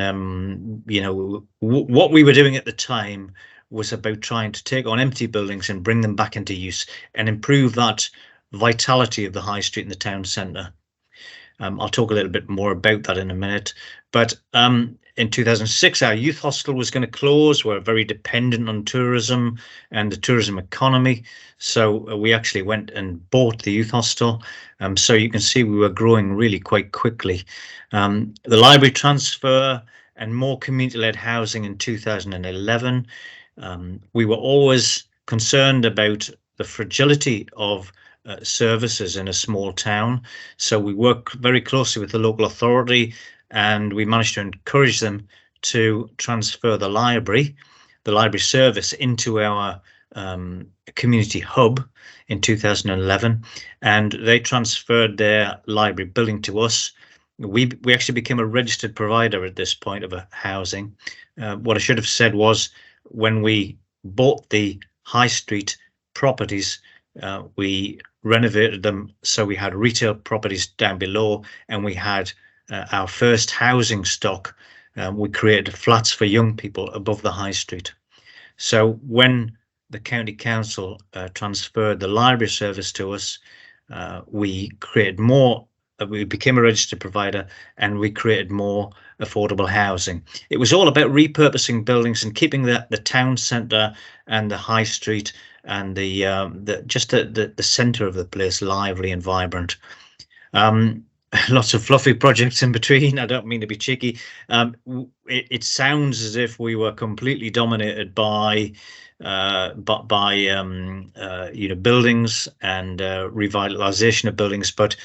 what we were doing at the time was about trying to take on empty buildings and bring them back into use and improve that vitality of the high street in the town centre. I'll talk a little bit more about that in a minute. But in 2006, our youth hostel was going to close. We're very dependent on tourism and the tourism economy. So we actually went and bought the youth hostel. So you can see we were growing really quite quickly. The library transfer and more community-led housing in 2011. We were always concerned about the fragility of services in a small town. So we work very closely with the local authority, and we managed to encourage them to transfer the library service into our community hub in 2011, and they transferred their library building to us. We actually became a registered provider at this point of a housing. What I should have said was, when we bought the high street properties, we renovated them so we had retail properties down below, and we had our first housing stock. We created flats for young people above the high street. So when the county council transferred the library service to us, we created more. We became a registered provider, and we created more affordable housing. It was all about repurposing buildings and keeping the town centre and the high street and the centre of the place lively and vibrant. Lots of fluffy projects in between. I don't mean to be cheeky. It sounds as if we were completely dominated by buildings and revitalization of buildings, but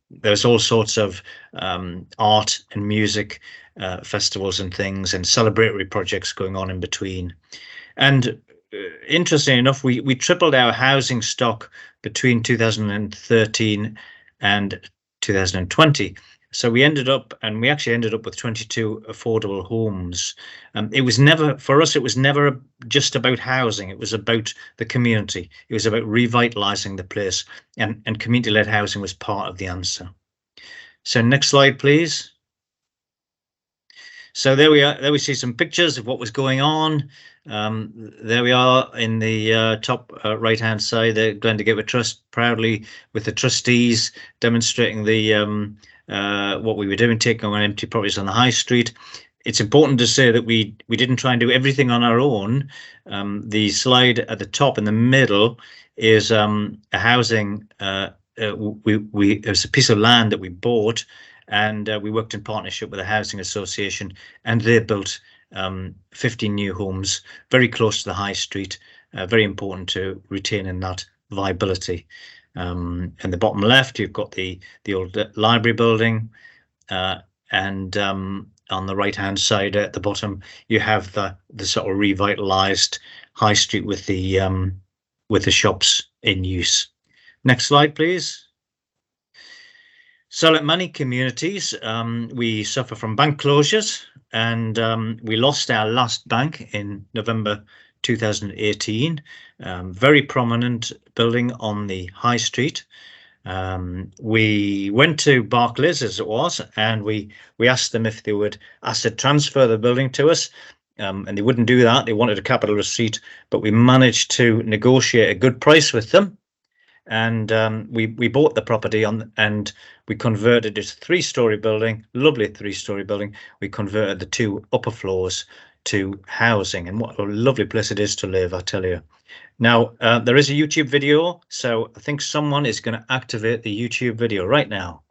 there's all sorts of art and music festivals and things and celebratory projects going on in between. And interestingly enough, we tripled our housing stock between 2013 and 2020. So we actually ended up with 22 affordable homes. It was never, for us, it was never just about housing. It was about the community. It was about revitalizing the place, and community-led housing was part of the answer. So next slide, please. So there we are. There we see some pictures of what was going on. There we are in the top right-hand side, the Glenda Gateway Trust, proudly with the trustees demonstrating the what we were doing, taking on empty properties on the high street. It's important to say that we didn't try and do everything on our own. The slide at the top in the middle is a housing. It was a piece of land that we bought, and we worked in partnership with a housing association, and they built 15 new homes very close to the high street. Very important to retaining that viability. In the bottom left, you've got the old library building, and on the right hand side at the bottom, you have the sort of revitalized high street with the shops in use. Next slide, please. So like many communities, we suffer from bank closures, and we lost our last bank in November 2018. Very prominent building on the high street. We went to Barclays, as it was, and we asked them if they would asset transfer the building to us, and they wouldn't do that. They wanted a capital receipt, but we managed to negotiate a good price with them, and we bought the property and we converted it to a 3-story building, lovely 3-story building. We converted the 2 upper floors to housing, and what a lovely place it is to live, I tell you. Now, there is a YouTube video, so I think someone is going to activate the YouTube video right now.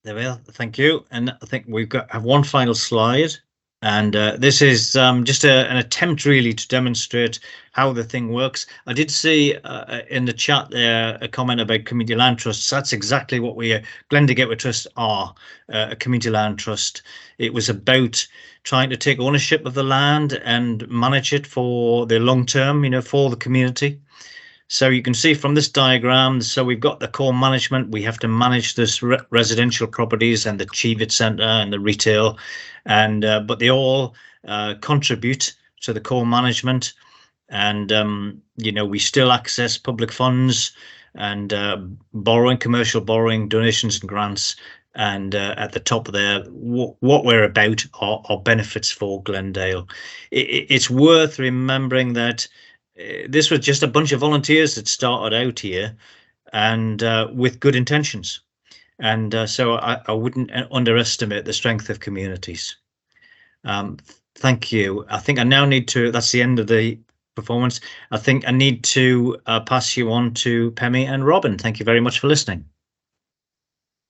There we are. Thank you. And I think we've have one final slide. And this is just an attempt really to demonstrate how the thing works. I did see in the chat there a comment about community land trusts. That's exactly what we Glendagateway Trust are, a community land trust. It was about trying to take ownership of the land and manage it for the long term, you know, for the community. So you can see from this diagram, so we've got the core management. We have to manage this residential properties and the Cheviot Centre and the retail, and but they all contribute to the core management. And you know, we still access public funds and borrowing, commercial borrowing, donations and grants. And at the top there, what we're about are benefits for Glendale. It's worth remembering that this was just a bunch of volunteers that started out here, and with good intentions. And so I wouldn't underestimate the strength of communities. Thank you. I think I now need to, that's the end of the performance. I think I need to pass you on to Pemi and Robin. Thank you very much for listening.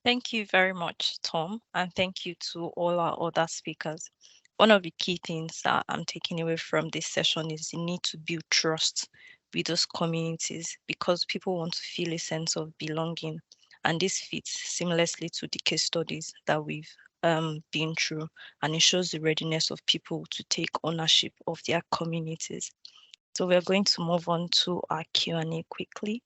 Thank you very much, Tom, and thank you to all our other speakers. One of the key things that I'm taking away from this session is the need to build trust with those communities, because people want to feel a sense of belonging. And this fits seamlessly to the case studies that we've been through, and it shows the readiness of people to take ownership of their communities. So we're going to move on to our Q&A quickly.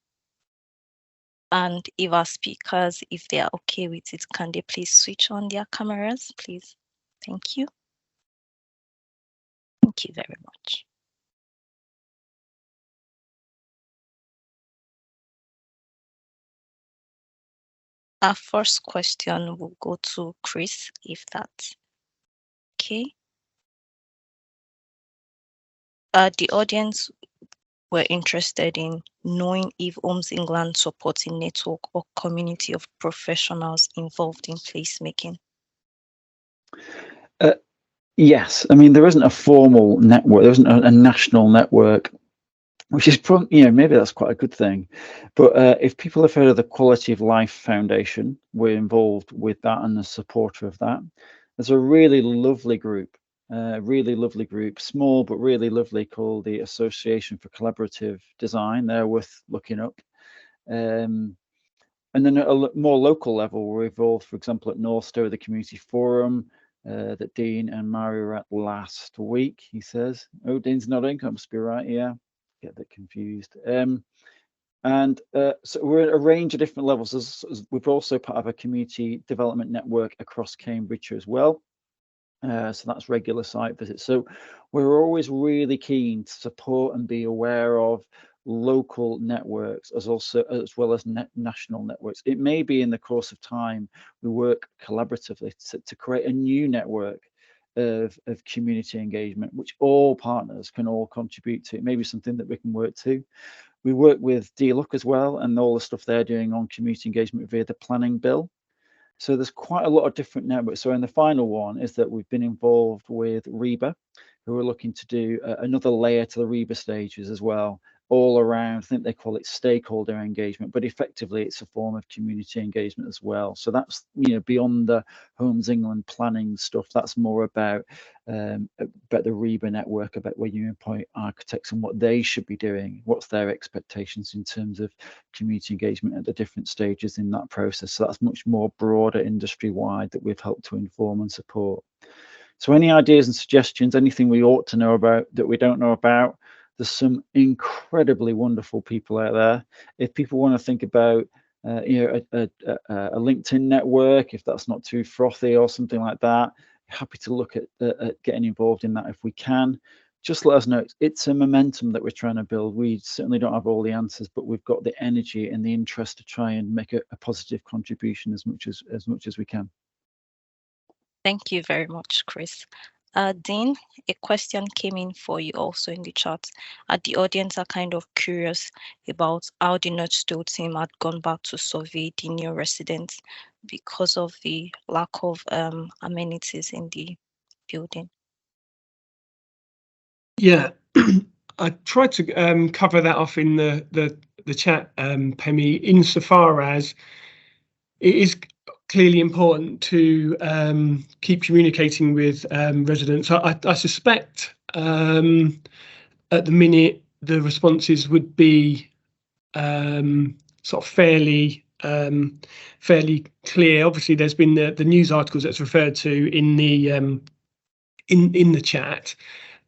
And if our speakers, if they are okay with it, can they please switch on their cameras, please? Thank you. Thank you very much. Our first question will go to Chris, if that's okay. The audience were interested in knowing if Homes England supports a network or community of professionals involved in placemaking. Yes, I mean, there isn't a formal network, there isn't a national network, which is probably, you know, maybe that's quite a good thing. But if people have heard of the Quality of Life Foundation, we're involved with that and a supporter of that. There's a really lovely group, small but really lovely, called the Association for Collaborative Design. They're worth looking up. And then at a more local level, we're involved, for example, at Northstar, the Community Forum, that Dean and Mary were at last week, he says. Oh, Dean's nodding, that must be right, yeah. Get a bit confused. So we're at a range of different levels. We've also part of a community development network across Cambridgeshire as well. So that's regular site visits. So we're always really keen to support and be aware of local networks as well as national networks. It may be in the course of time we work collaboratively to create a new network of community engagement, which all partners can all contribute to. It may be something that we can work to. We work with DLUC as well, and all the stuff they're doing on community engagement via the planning bill. So there's quite a lot of different networks. So, and the final one is that we've been involved with REBA, who are looking to do another layer to the REBA stages as well, all around. I think they call it stakeholder engagement, but effectively it's a form of community engagement as well. So that's, you know, beyond the Homes England planning stuff. That's more about the REBA network, about where you employ architects and what they should be doing, what's their expectations in terms of community engagement at the different stages in that process. So that's much more broader industry wide that we've helped to inform and support. So any ideas and suggestions, anything we ought to know about that we don't know about? There's some incredibly wonderful people out there. If people want to think about you know, a LinkedIn network, if that's not too frothy or something like that, happy to look at getting involved in that if we can. Just let us know. It's a momentum that we're trying to build. We certainly don't have all the answers, but we've got the energy and the interest to try and make a positive contribution as much as we can. Thank you very much, Chris. Dean, a question came in for you also in the chat. The audience are kind of curious about how the Northstar team had gone back to survey the new residents because of the lack of amenities in the building. Yeah, I tried to cover that off in the chat, Pemi, insofar as it is clearly important to keep communicating with residents. I suspect at the minute the responses would be sort of fairly clear. Obviously, there's been the news articles that's referred to in the in the chat.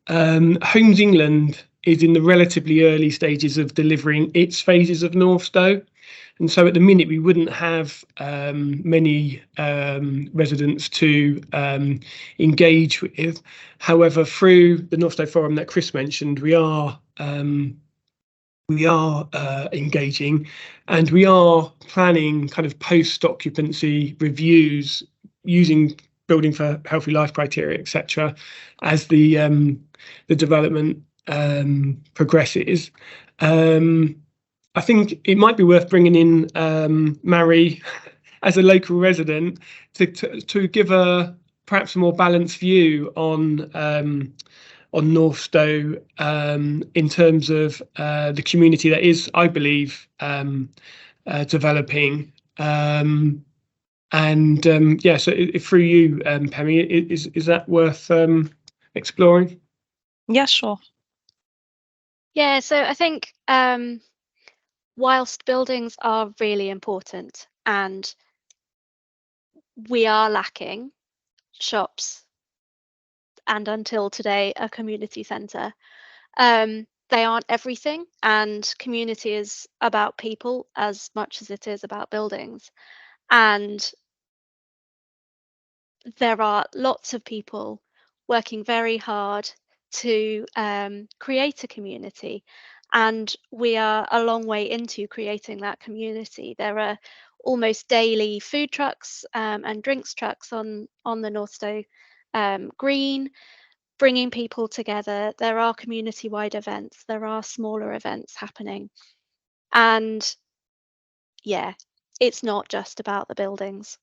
Homes England is in the relatively early stages of delivering its phases of Northstowe. And so at the minute, we wouldn't have many residents to engage with. However, through the Northstowe Forum that Chris mentioned, we are engaging, and we are planning kind of post-occupancy reviews using building for healthy life criteria, etc., as the development progresses. I think it might be worth bringing in Mary as a local resident to give perhaps a more balanced view on Northstowe in terms of the community that is, I believe, developing. Yeah, so through you, Pemi, is that worth exploring? Yeah, sure. Yeah, so I think whilst buildings are really important and we are lacking shops and until today a community centre, they aren't everything, and community is about people as much as it is about buildings. And there are lots of people working very hard to create a community, and we are a long way into creating that community. There are almost daily food trucks and drinks trucks on the Northstowe Green, bringing people together. There are community-wide events, there are smaller events happening, and yeah, it's not just about the buildings.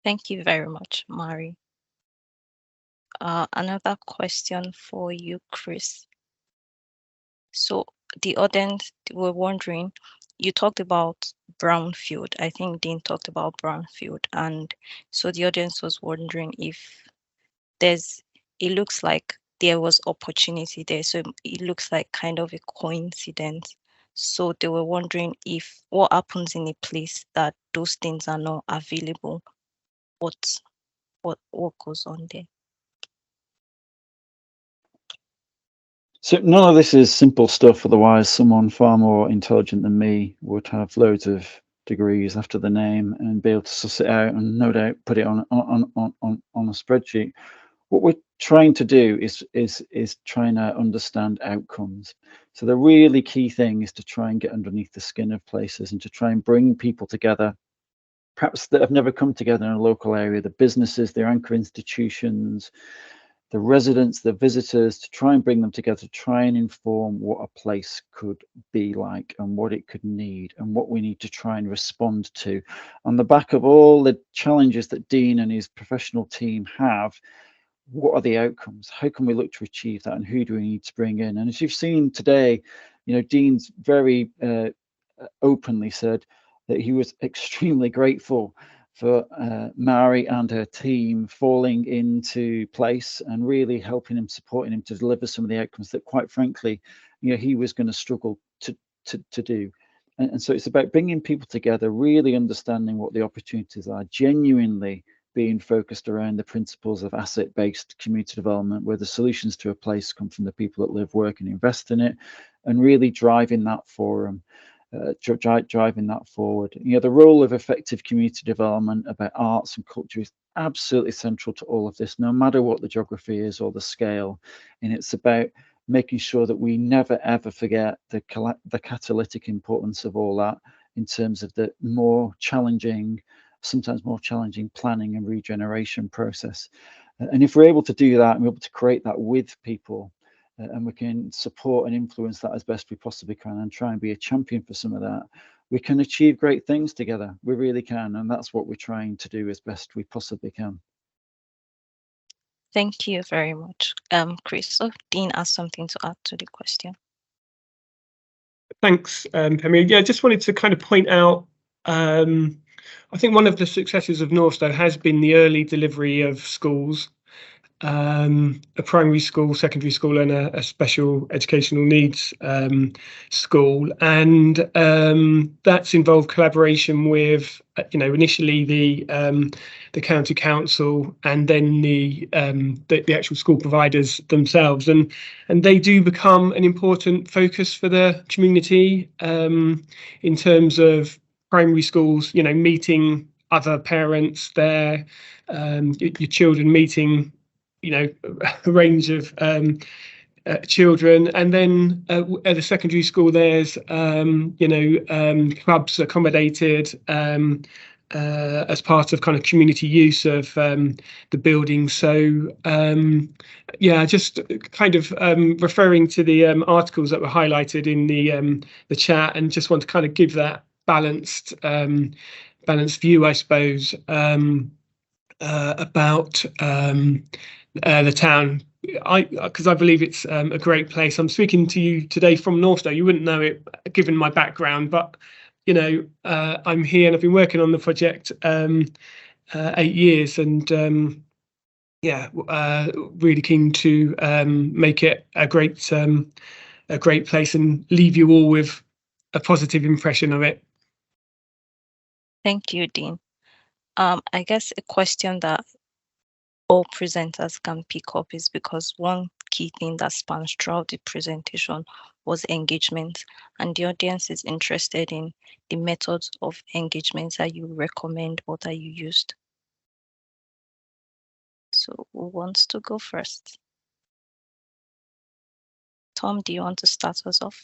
Thank you very much, Mari. Another question for you, Chris. So the audience were wondering, you talked about brownfield. I think Dean talked about brownfield, and so the audience was wondering if it looks like there was opportunity there. So it looks like kind of a coincidence. So they were wondering if what happens in a place that those things are not available, what goes on there? So none of this is simple stuff. Otherwise, someone far more intelligent than me would have loads of degrees after the name and be able to suss it out and no doubt put it on a spreadsheet. What we're trying to do is trying to understand outcomes. So the really key thing is to try and get underneath the skin of places and to try and bring people together, perhaps that have never come together in a local area, the businesses, their anchor institutions, the residents, the visitors, to try and bring them together, to try and inform what a place could be like and what it could need and what we need to try and respond to. On the back of all the challenges that Dean and his professional team have, what are the outcomes? How can we look to achieve that, and who do we need to bring in? And as you've seen today, Dean's very openly said that he was extremely grateful for Mari and her team falling into place and really helping him, supporting him to deliver some of the outcomes that, quite frankly, he was going to struggle to do. And so it's about bringing people together, really understanding what the opportunities are, genuinely being focused around the principles of asset-based community development, where the solutions to a place come from the people that live, work and invest in it, and really driving that forum, driving that forward. The role of effective community development about arts and culture is absolutely central to all of this, no matter what the geography is or the scale. And it's about making sure that we never ever forget the catalytic importance of all that in terms of the sometimes more challenging planning and regeneration process. And if we're able to do that and we're able to create that with people, and we can support and influence that as best we possibly can and try and be a champion for some of that, we can achieve great things together. We really can. And that's what we're trying to do as best we possibly can. Thank you very much, Chris. So Dean has something to add to the question. Thanks, Pemi. Yeah, I just wanted to kind of point out I think one of the successes of Northstar has been the early delivery of schools, a primary school, secondary school, and a special educational needs school, and that's involved collaboration with, initially the county council, and then the actual school providers themselves, and they do become an important focus for the community in terms of primary schools, meeting other parents there, your children meeting a range of children, and then at the secondary school there's clubs accommodated as part of kind of community use of the building. So just kind of referring to the articles that were highlighted in the chat, and just want to kind of give that balanced view, I suppose, about the town, because I believe it's a great place. I'm speaking to you today from Northstar. You wouldn't know it given my background, but I'm here and I've been working on the project 8 years, and really keen to make it a great place and leave you all with a positive impression of it. Thank you, Dean. I guess a question that all presenters can pick up is because one key thing that spans throughout the presentation was engagement, and the audience is interested in the methods of engagement that you recommend or that you used. So who wants to go first? Tom, do you want to start us off?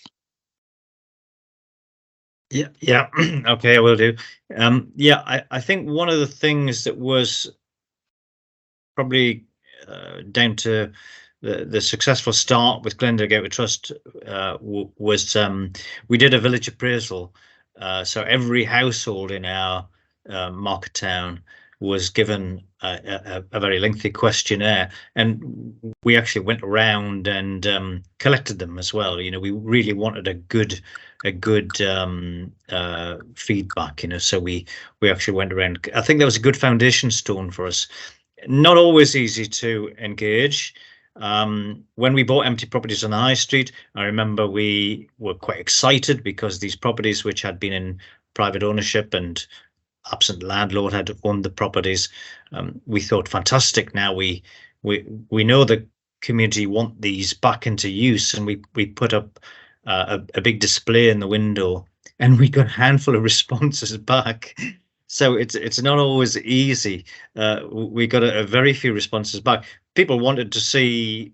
Yeah. Okay, I will do. I think one of the things that was probably down to the successful start with Glendale Gateway Trust was we did a village appraisal. So every household in our market town was given a very lengthy questionnaire, and we actually went around and collected them as well. We really wanted a good feedback. So we actually went around. I think that was a good foundation stone for us. Not always easy to engage. When we bought empty properties on the high street, I remember we were quite excited because these properties, which had been in private ownership and absent landlord had owned the properties, we thought, fantastic. Now we know the community want these back into use, and we put up a big display in the window, and we got a handful of responses back. So it's not always easy. We got a very few responses back. People wanted to see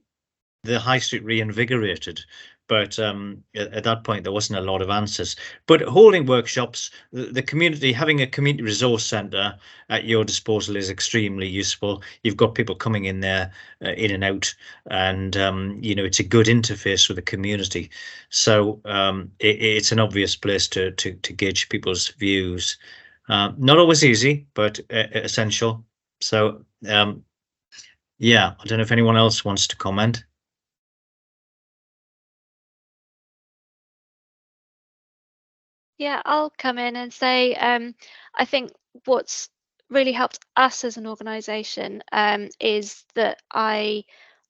the high street reinvigorated, but at that point there wasn't a lot of answers. But holding workshops, the community, having a community resource centre at your disposal is extremely useful. You've got people coming in there, in and out, and it's a good interface with the community. So it's an obvious place to gauge people's views. Not always easy, but essential. So I don't know if anyone else wants to comment. Yeah, I'll come in and say, I think what's really helped us as an organisation is that I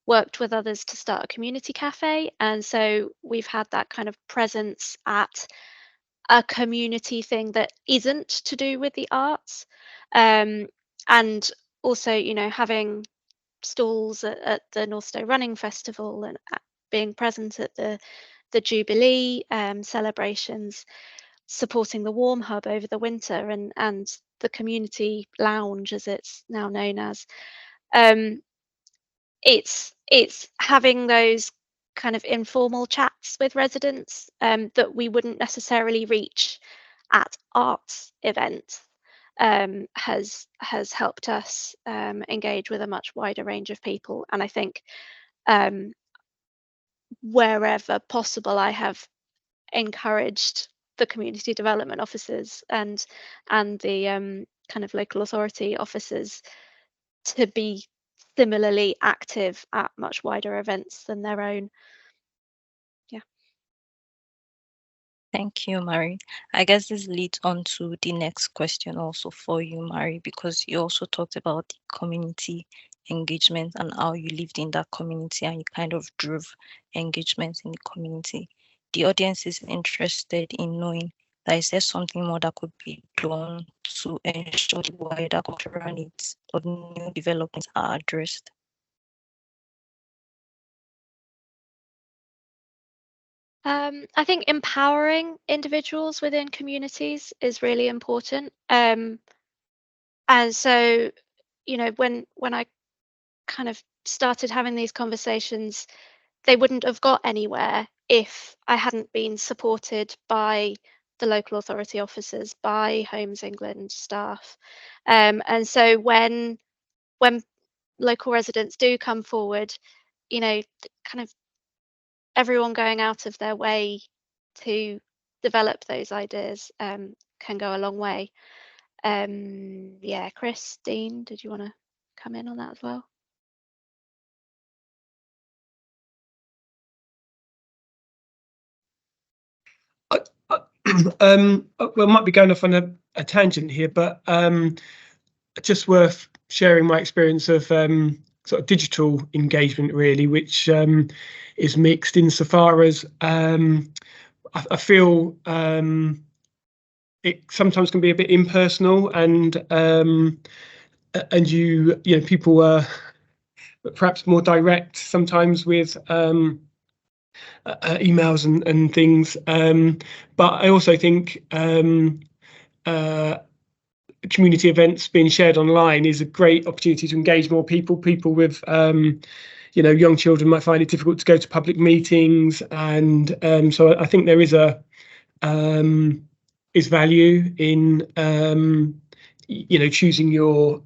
worked with others to start a community cafe, and so we've had that kind of presence at a community thing that isn't to do with the arts, and also having stalls at the Northstar Running Festival and being present at the Jubilee celebrations, supporting the Warm Hub over the winter, and the community lounge, as it's now known as. It's having those kind of informal chats with residents that we wouldn't necessarily reach at arts events, has helped us engage with a much wider range of people. And I think wherever possible, I have encouraged the community development officers and the kind of local authority officers to be similarly active at much wider events than their own. Thank you, Mary. I guess this leads on to the next question also for you, Mary, because you also talked about the community engagement and how you lived in that community and you kind of drove engagement in the community. The audience is interested in knowing that is there something more that could be done to ensure the wider cultural needs of new developments are addressed? I think empowering individuals within communities is really important. And so, when I kind of started having these conversations, they wouldn't have got anywhere if I hadn't been supported by the local authority officers, by Homes England staff. And so when local residents do come forward, kind of everyone going out of their way to develop those ideas can go a long way. Yeah, Chris, Dean, did you want to come in on that as well? Well, I might be going off on a tangent here, but just worth sharing my experience of sort of digital engagement, really, which is mixed insofar as I feel it sometimes can be a bit impersonal, and people are perhaps more direct sometimes with emails and things, but I also think community events being shared online is a great opportunity to engage more people with young children might find it difficult to go to public meetings, and so I think there is value in choosing your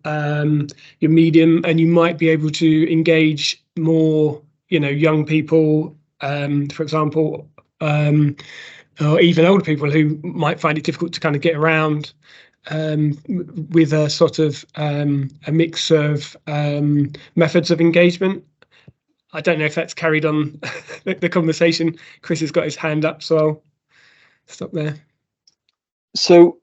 medium, and you might be able to engage more young people, for example, or even older people who might find it difficult to kind of get around, with a sort of a mix of methods of engagement. I don't know if that's carried on the conversation. Chris has got his hand up, so I'll stop there. So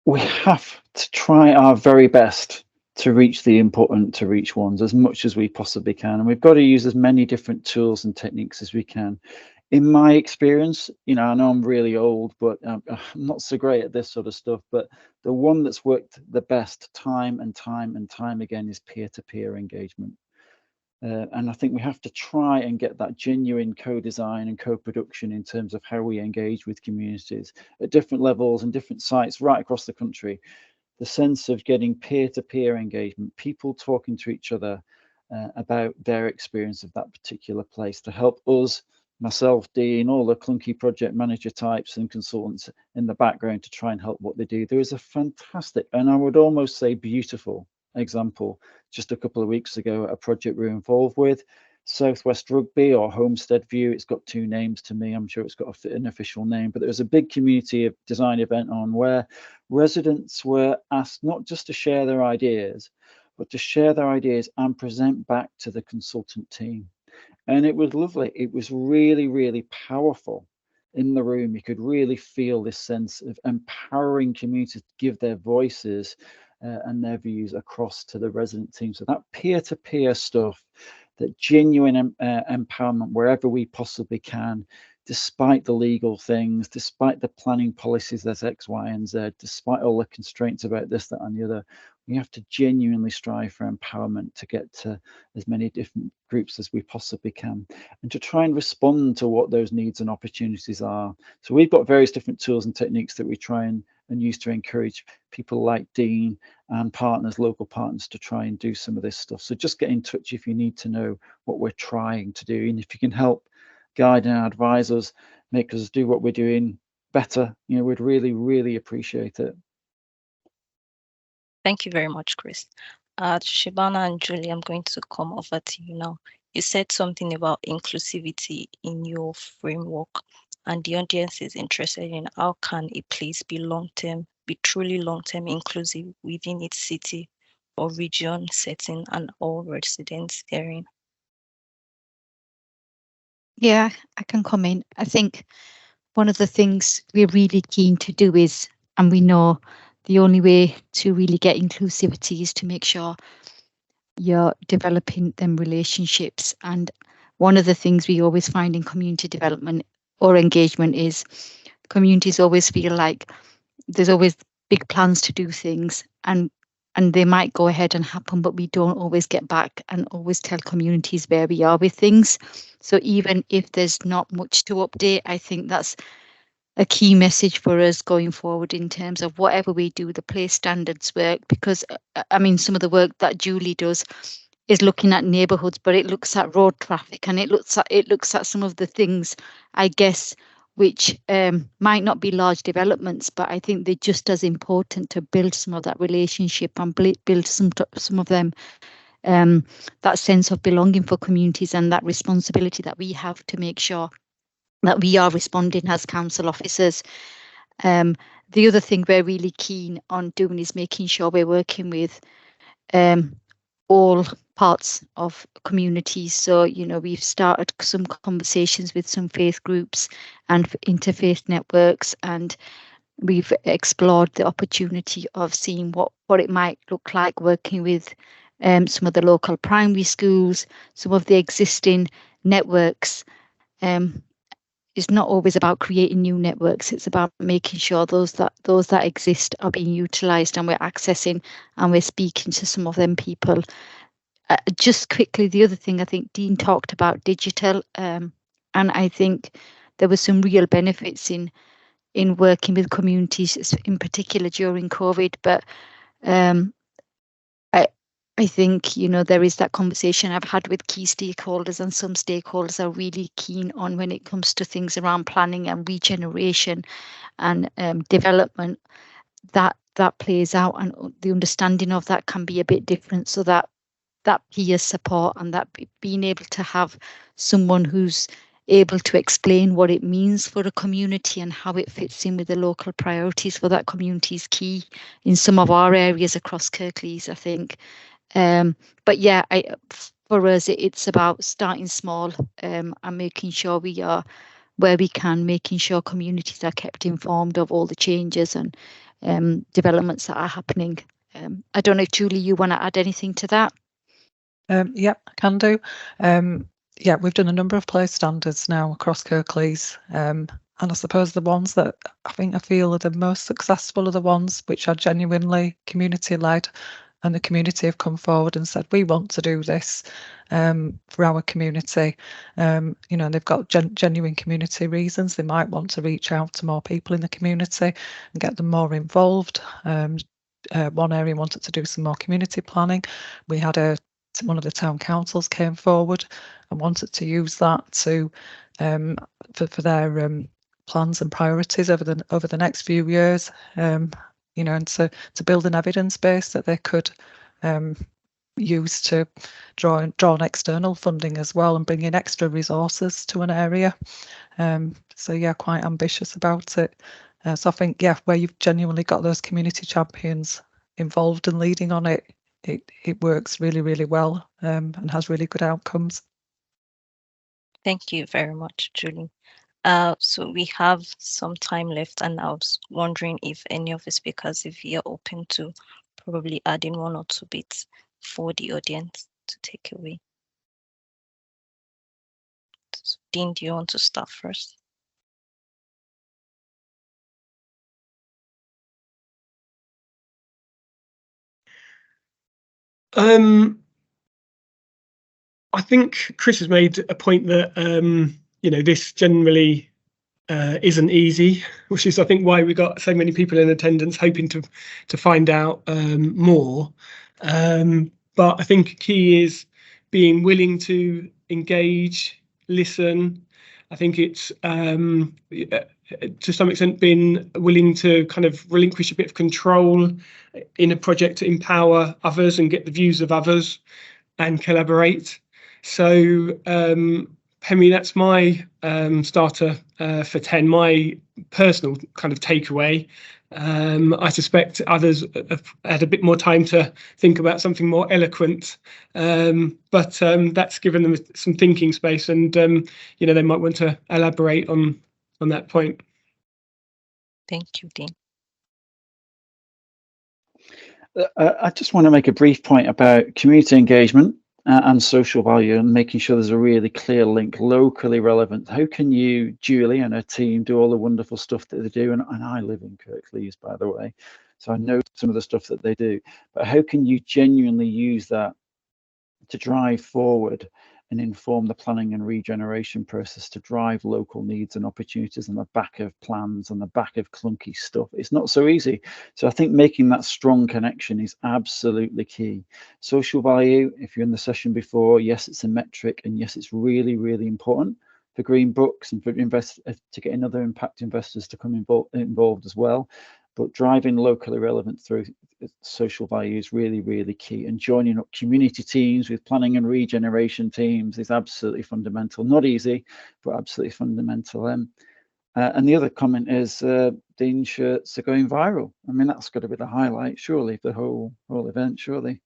we have to try our very best to reach the important to reach ones as much as we possibly can, and we've got to use as many different tools and techniques as we can. In my experience, I know I'm really old, but I'm not so great at this sort of stuff, but the one that's worked the best time and time and time again is peer-to-peer engagement. And I think we have to try and get that genuine co-design and co-production in terms of how we engage with communities at different levels and different sites right across the country. The sense of getting peer-to-peer engagement, people talking to each other about their experience of that particular place, to help us, myself, Dean, all the clunky project manager types and consultants in the background to try and help what they do. There is a fantastic, and I would almost say beautiful, example just a couple of weeks ago at a project we're involved with, Southwest Rugby or Homestead View. It's got two names to me. I'm sure it's got an official name, but there was a big community of design event on where residents were asked not just to share their ideas, but to share their ideas and present back to the consultant team. And it was lovely. It was really, really powerful in the room. You could really feel this sense of empowering communities to give their voices and their views across to the resident team. So that peer-to-peer stuff, that genuine empowerment wherever we possibly can, despite the legal things, despite the planning policies, there's X, Y, and Z, despite all the constraints about this, that, and the other, we have to genuinely strive for empowerment to get to as many different groups as we possibly can, and to try and respond to what those needs and opportunities are. So we've got various different tools and techniques that we try and use to encourage people like Dean and partners, local partners, to try and do some of this stuff. So just get in touch if you need to know what we're trying to do, and if you can help guide and advise us, make us do what we're doing better, we'd really, really appreciate it. Thank you very much, Chris. Shibana and Julie, I'm going to come over to you now. You said something about inclusivity in your framework, and the audience is interested in how can a place be truly long-term inclusive within its city or region setting and all residents therein. Yeah, I can come in. I think one of the things we're really keen to do is, and we know the only way to really get inclusivity is to make sure you're developing them relationships. And one of the things we always find in community development or engagement is communities always feel like there's always big plans to do things, and they might go ahead and happen, but we don't always get back and always tell communities where we are with things. So even if there's not much to update, I think that's a key message for us going forward in terms of whatever we do, the place standards work, because I mean, some of the work that Julie does is looking at neighbourhoods, but it looks at road traffic, and it looks at some of the things, I guess, which might not be large developments, but I think they're just as important to build some of that relationship and build some of them, that sense of belonging for communities and that responsibility that we have to make sure that we are responding as council officers. The other thing we're really keen on doing is making sure we're working with all parts of communities. So, you know, we've started some conversations with some faith groups and interfaith networks, and we've explored the opportunity of seeing what it might look like working with some of the local primary schools, some of the existing networks. It's not always about creating new networks. It's about making sure those that exist are being utilised, and we're accessing and we're speaking to some of them people. Just quickly, the other thing I think Dean talked about digital, and I think there were some real benefits in working with communities, in particular during COVID. But I think, you know, there is that conversation I've had with key stakeholders, and some stakeholders are really keen on when it comes to things around planning and regeneration and development, that plays out, and the understanding of that can be a bit different. So that peer support and that being able to have someone who's able to explain what it means for a community and how it fits in with the local priorities for that community is key in some of our areas across Kirklees, I think. But yeah, for us, it's about starting small and making sure we are where we can, making sure communities are kept informed of all the changes and developments that are happening. I don't know if Julie, you want to add anything to that? Yeah, I can do. Yeah, we've done a number of place standards now across Kirklees, and I suppose the ones that I feel are the most successful are the ones which are genuinely community led, and the community have come forward and said, we want to do this for our community. You know, and they've got genuine community reasons. They might want to reach out to more people in the community and get them more involved. One area wanted to do some more community planning. We had one of the town councils came forward and wanted to use that to for their plans and priorities over the next few years. You know, and to build an evidence base that they could use to draw on external funding as well, and bring in extra resources to an area. So yeah, quite ambitious about it. So I think, yeah, where you've genuinely got those community champions involved and leading on it, it works really, really well and has really good outcomes. Thank you very much, Julie. So we have some time left, and I was wondering if any of the speakers, if you're open to probably adding one or two bits for the audience to take away. So, Dean, do you want to start first? I think Chris has made a point that you know, this generally isn't easy, which is I think why we got so many people in attendance hoping to find out more. But I think key is being willing to engage, listen. I think it's to some extent being willing to kind of relinquish a bit of control in a project to empower others and get the views of others and collaborate. So Pemi, that's my starter for 10, my personal kind of takeaway. I suspect others have had a bit more time to think about something more eloquent, but that's given them some thinking space, and you know, they might want to elaborate on on that point. Thank you, Dean. I just want to make a brief point about community engagement and social value, and making sure there's a really clear link, locally relevant. How can you, Julie and her team, do all the wonderful stuff that they do? And I live in Kirklees, by the way, so I know some of the stuff that they do. But how can you genuinely use that to drive forward and inform the planning and regeneration process, to drive local needs and opportunities on the back of plans, on the back of clunky stuff? It's not so easy. So I think making that strong connection is absolutely key. Social value, if you're in the session before, yes, it's a metric, and yes, it's really, really important for Green Books and for to get other impact investors to come involved as well. But driving locally relevant through social value is really, really key. And joining up community teams with planning and regeneration teams is absolutely fundamental. Not easy, but absolutely fundamental. And the other comment is Dean shirts are going viral. I mean, that's got to be the highlight, surely, of the whole event, surely.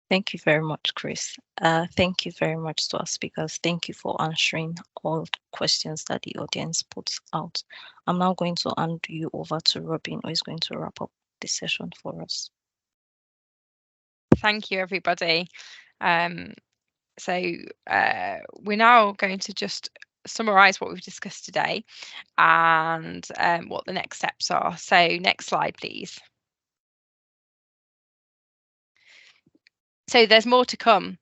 Thank you very much, Chris. Thank you very much to our speakers. Thank you for answering all the questions that the audience puts out. I'm now going to hand you over to Robin, who is going to wrap up this session for us. Thank you, everybody. So we're now going to just summarise what we've discussed today and what the next steps are. So next slide, please. So there's more to come.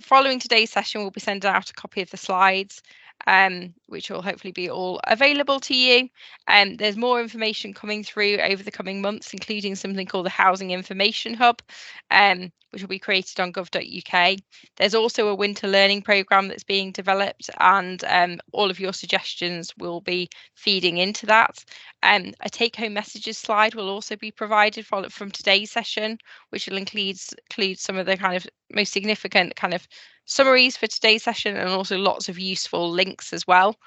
Following today's session, we'll be sending out a copy of the slides, which will hopefully be all available to you. There's more information coming through over the coming months, including something called the Housing Information Hub, which will be created on gov.uk. There's also a winter learning programme that's being developed, and all of your suggestions will be feeding into that. A take-home messages slide will also be provided from today's session, which will include some of the kind of most significant kind of summaries for today's session, and also lots of useful links as well.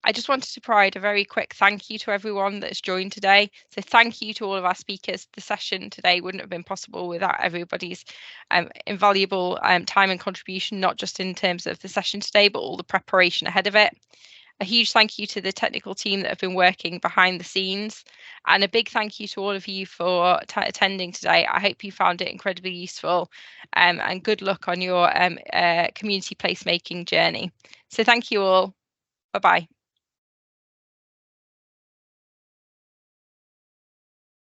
I just wanted to provide a very quick thank you to everyone that's joined today. So thank you to all of our speakers. The session today wouldn't have been possible without everybody's invaluable time and contribution, not just in terms of the session today, but all the preparation ahead of it. A huge thank you to the technical team that have been working behind the scenes, and a big thank you to all of you for attending today. I hope you found it incredibly useful, and good luck on your community placemaking journey. So thank you all. Bye-bye.